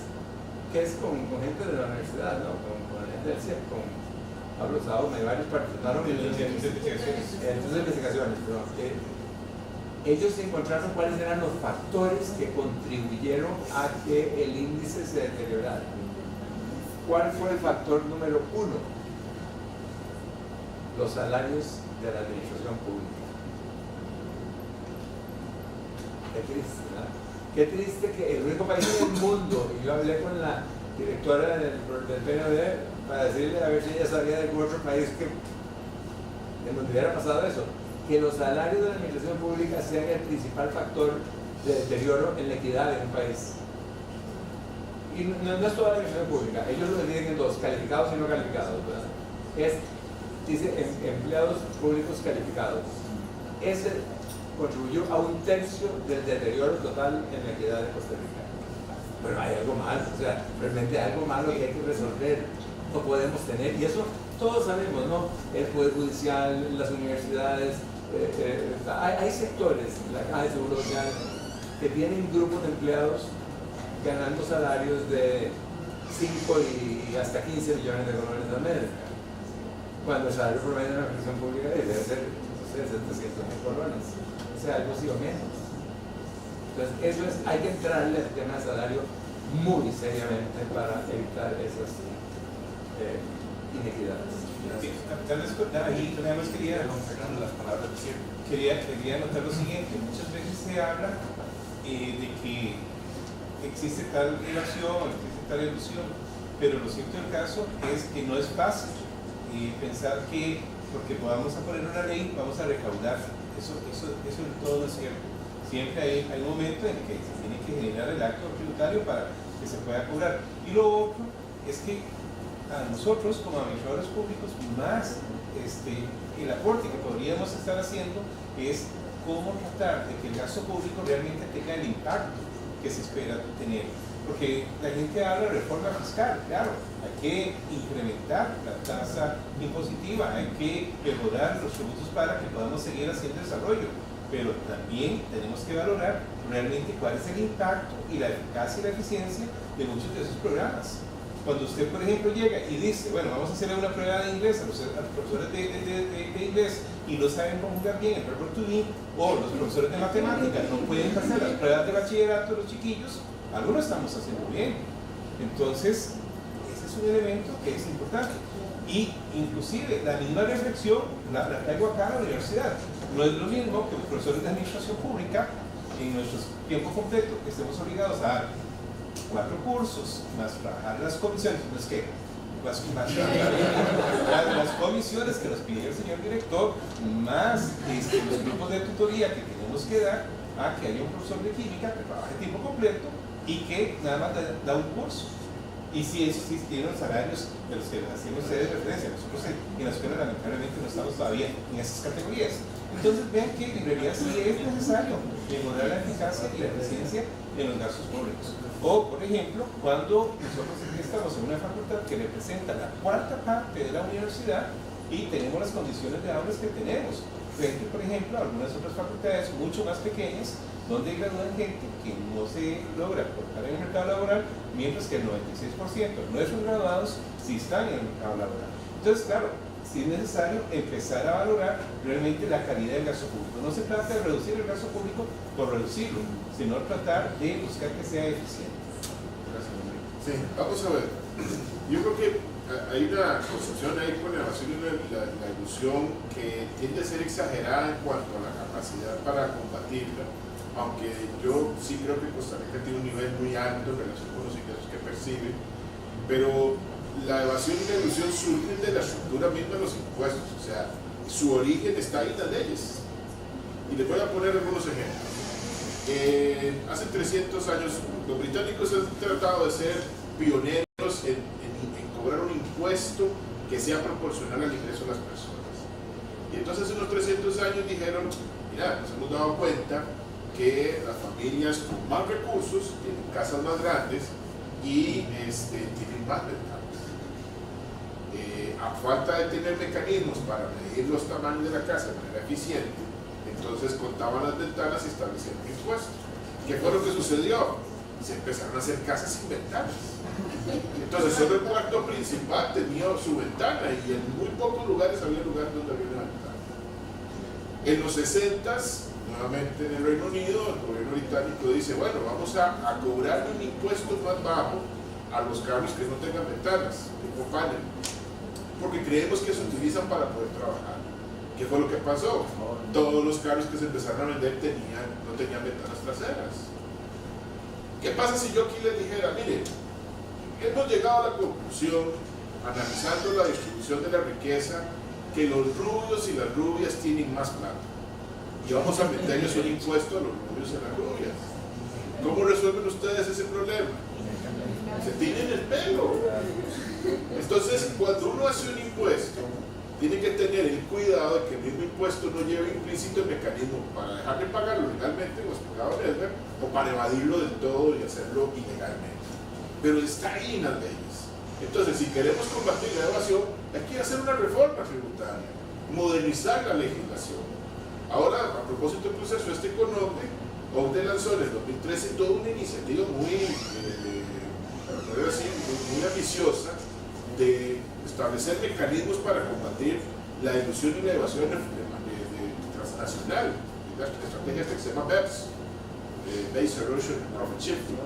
Speaker 4: que es con gente de la universidad, ¿no? con gente del CIEP, con Pablo Sao, varios participaron en investigaciones. Ellos encontraron cuáles eran los factores que contribuyeron a que el índice se deteriorara. ¿Cuál fue el factor número 1? Los salarios de la administración pública. Qué triste, ¿verdad? Qué triste que el único país en el mundo, y yo hablé con la directora del PNUD para decirle a ver si ella sabía de algún otro país en donde hubiera pasado eso, que los salarios de la administración pública sean el principal factor de deterioro en la equidad en un país. Y no es toda la administración pública, ellos lo dividen en dos, calificados y no calificados, ¿verdad? Dice empleados públicos calificados. Ese contribuyó a 1/3 del deterioro total en la equidad de Costa Rica. Pero hay algo malo, o sea, realmente hay algo malo que hay que resolver, no podemos tener, y eso todos sabemos, ¿no? El Poder Judicial, las universidades, hay sectores, la Caja de Seguro Social, que tienen grupos de empleados ganando salarios de 5 y hasta 15 millones de dólares al mes, cuando el salario promedio de la administración pública debe ser 700.000 colones, o sea, algo así o menos. Entonces, hay que entrarle al tema del salario muy seriamente para evitar esas inequidades.
Speaker 2: Tal vez ahí nada más quería anotar lo siguiente: muchas veces se habla de que existe tal relación, existe tal ilusión, pero lo cierto del caso es que no es fácil pensar que porque podamos poner una ley vamos a recaudar. Eso del todo no es cierto. Siempre hay un momento en que se tiene que generar el acto tributario para que se pueda cobrar. Y lo otro es que a nosotros como administradores públicos más el aporte que podríamos estar haciendo es cómo tratar de que el gasto público realmente tenga el impacto que se espera tener. Porque la gente habla de reforma fiscal, claro, hay que incrementar la tasa impositiva, hay que mejorar los tributos para que podamos seguir haciendo desarrollo, pero también tenemos que valorar realmente cuál es el impacto y la eficacia y la eficiencia de muchos de esos programas. Cuando usted, por ejemplo, llega y dice, bueno, vamos a hacer una prueba de inglés a los profesores de inglés y no saben conjugar bien el verbo to be, o los profesores de matemáticas no pueden hacer las pruebas de bachillerato de los chiquillos, algo lo estamos haciendo bien. Entonces, ese es un elemento que es importante. Y inclusive la misma reflexión la traigo acá a la universidad. No es lo mismo que los profesores de administración pública en nuestro tiempo completo que estemos obligados a dar 4 cursos, más trabajar las comisiones, no es que las comisiones que nos pide el señor director, más los grupos de tutoría que tenemos que dar a que haya un profesor de química que trabaje tiempo completo y que nada más da un curso. Y si eso sí tiene los salarios de los que hacían ustedes referencia, nosotros en la escuela lamentablemente no estamos todavía en esas categorías. Entonces vean que en realidad sí es necesario mejorar la eficacia y la eficiencia en los gastos públicos. O, por ejemplo, cuando nosotros estamos en una facultad que representa la 4ª parte de la universidad y tenemos las condiciones de aulas que tenemos, frente, por ejemplo, a algunas otras facultades mucho más pequeñas, donde gradúan gente que no se logra colocar en el mercado laboral, mientras que el 96% de nuestros graduados sí están en el mercado laboral. Entonces, claro, sí es necesario empezar a valorar realmente la calidad del gasto público. No se trata de reducir el gasto público por reducirlo, sino tratar de buscar que sea eficiente.
Speaker 3: Gracias, Rodrigo. Sí, vamos a ver. Yo creo que hay una concepción ahí con la ilusión que tiende a ser exagerada en cuanto a la capacidad para combatirla, aunque yo sí creo que Costa Rica tiene un nivel muy alto en relación con los ingresos que percibe, pero la evasión y la ilusión surgen de la estructura misma de los impuestos, o sea, su origen está ahí en las leyes. Y les voy a poner algunos ejemplos. Hace 300 años los británicos han tratado de ser pioneros en cobrar un impuesto que sea proporcional al ingreso de las personas. Y entonces hace unos 300 años dijeron, mira, nos hemos dado cuenta que las familias con más recursos tienen casas más grandes y tienen más ventajas. a falta de tener mecanismos para medir los tamaños de la casa de manera eficiente, entonces contaban las ventanas y establecían un impuesto. ¿Qué fue lo que sucedió? Se empezaron a hacer casas sin ventanas. Entonces solo el cuarto principal tenía su ventana y en muy pocos lugares había lugares donde había una ventana. En los 60s, nuevamente en el Reino Unido, el gobierno británico dice, bueno, vamos a cobrar un impuesto más bajo a los carros que no tengan ventanas, tipo panel, porque creemos que se utilizan para poder trabajar. ¿Qué fue lo que pasó? Todos los carros que se empezaron a vender no tenían ventanas traseras. ¿Qué pasa si yo aquí les dijera, mire, hemos llegado a la conclusión, analizando la distribución de la riqueza, que los rubios y las rubias tienen más plata y vamos a meterles un impuesto a los rubios y a las rubias? ¿Cómo resuelven ustedes ese problema? Se tiñen el pelo. Entonces, cuando uno hace un impuesto, tiene que tener el cuidado de que el mismo impuesto no lleve implícito el mecanismo para dejar de pagarlo legalmente, como explicaba Edgar, o para evadirlo del todo y hacerlo ilegalmente. Pero está ahí en las leyes. Entonces, si queremos combatir la evasión, hay que hacer una reforma tributaria, modernizar la legislación. Ahora, a propósito del proceso con OCDE lanzó en el 2013 toda una iniciativa muy ambiciosa de establecer mecanismos para combatir la ilusión y la evasión transnacional. La estrategia que se llama BEPS, Base Erosion and Profit Shifting.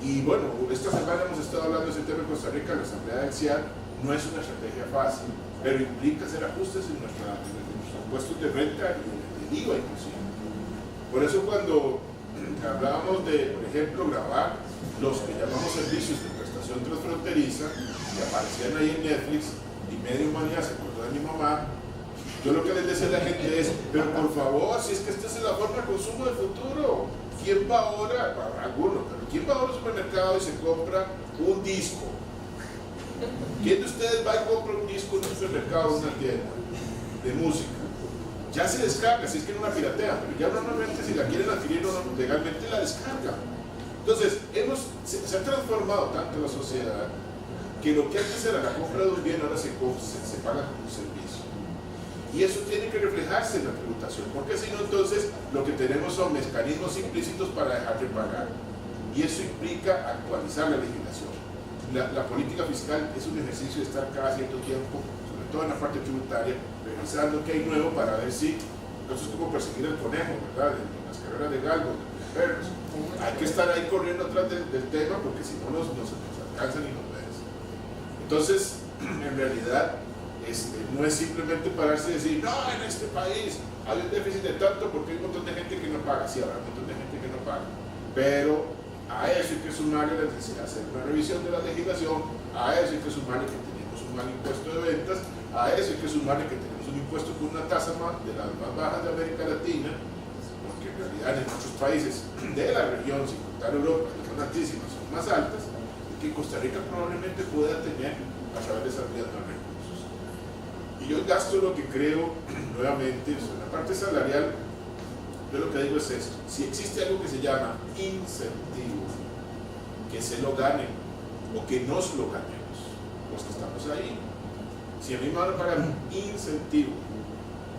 Speaker 3: Y bueno, esta semana hemos estado hablando de ese tema en Costa Rica, la Asamblea del CIAD. No es una estrategia fácil, pero implica hacer ajustes en nuestros impuestos de renta y del IVA inclusive. Por eso cuando hablábamos de, por ejemplo, grabar los que llamamos servicios de prestación transfronteriza, que aparecían ahí en Netflix, y media humanidad se acordó de mi mamá, yo lo que les decía a la gente es, pero por favor, si es que esta es la forma de consumo del futuro, ¿quién va ahora? Para algunos, pero ¿quién va ahora al supermercado y se compra un disco? ¿Quién de ustedes va y compra un disco en un supermercado o en una tienda de música? Ya se descarga, si es que no la piratea, pero ya normalmente si la quieren adquirir legalmente la descargan. Entonces, se ha transformado tanto la sociedad que lo que antes era la compra de un bien ahora se paga como un servicio. Y eso tiene que reflejarse en la tributación, porque si no, entonces lo que tenemos son mecanismos implícitos para dejar de pagar. Y eso implica actualizar la legislación. La política fiscal es un ejercicio de estar cada cierto tiempo, sobre todo en la parte tributaria, revisando qué hay nuevo para ver si, eso es como perseguir el conejo, ¿verdad? En las carreras de galgos, de perros. Hay que estar ahí corriendo atrás del tema porque si no nos alcanzan y nos ven. Entonces, en realidad, no es simplemente pararse y decir, no, en este país hay un déficit de tanto porque hay un montón de gente que no paga. Sí, habrá un montón de gente que no paga, pero a eso hay que sumarle la necesidad de hacer una revisión de la legislación, a eso hay que sumarle que tenemos un mal impuesto de ventas, a eso hay que sumarle que tenemos un impuesto con una tasa de las más bajas de América Latina, porque en realidad en muchos países de la región, sin contar Europa, que son altísimas, son más altas, que Costa Rica probablemente pueda tener a través de esas vías más recursos. Y yo gasto lo que creo, nuevamente, en la parte salarial. Yo lo que digo es esto: si existe algo que se llama incentivo, que se lo ganen o que nos lo ganemos los que estamos ahí. Si a mí me van a pagar un incentivo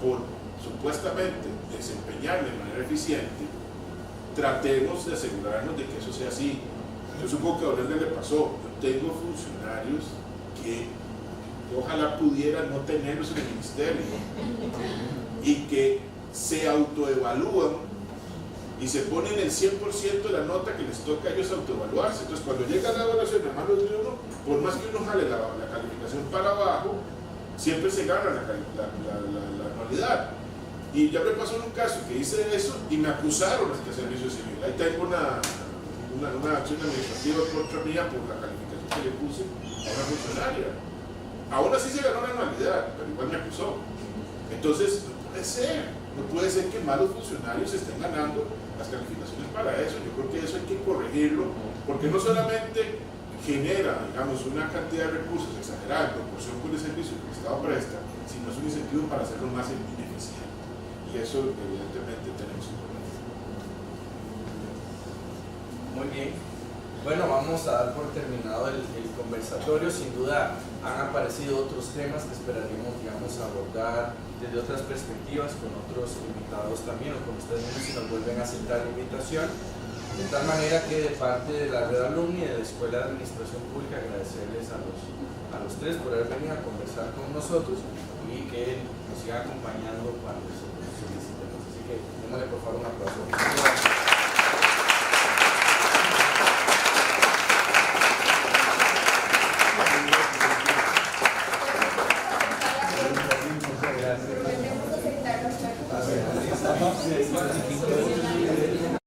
Speaker 3: por supuestamente desempeñarme de manera eficiente, tratemos de asegurarnos de que eso sea así. Yo supongo que a Aurelio le pasó. Yo tengo funcionarios que ojalá pudieran no tenerlos en el ministerio y que se autoevalúan y se ponen el 100% de la nota que les toca a ellos autoevaluarse. Entonces, cuando llega la evaluación de manos de uno, por más que uno jale la calificación para abajo, siempre se gana la anualidad. Y ya me pasó en un caso que hice eso y me acusaron ante el servicio civil. Ahí tengo una acción administrativa contra mía por la calificación que le puse a una funcionaria. Aún así se ganó la anualidad, pero igual me acusó. Entonces, no puede ser que malos funcionarios estén ganando las calificaciones para eso. Yo creo que eso hay que corregirlo, porque no solamente genera, digamos, una cantidad de recursos exagerada en proporción con el servicio que el Estado presta, sino es un incentivo para hacerlo más ineficiente. Y eso, evidentemente, tenemos que corregir.
Speaker 1: Muy bien. Bueno, vamos a dar por terminado el conversatorio. Sin duda, han aparecido otros temas que esperaríamos, digamos, abordar desde otras perspectivas con otros invitados también, o con ustedes mismos si nos vuelven a aceptar la invitación. De tal manera que de parte de la Red Alumni de la Escuela de Administración Pública, agradecerles a los tres por haber venido a conversar con nosotros y que nos sigan acompañando cuando solicitemos. Así que démosle por favor un aplauso.
Speaker 7: Prometemos aceptar los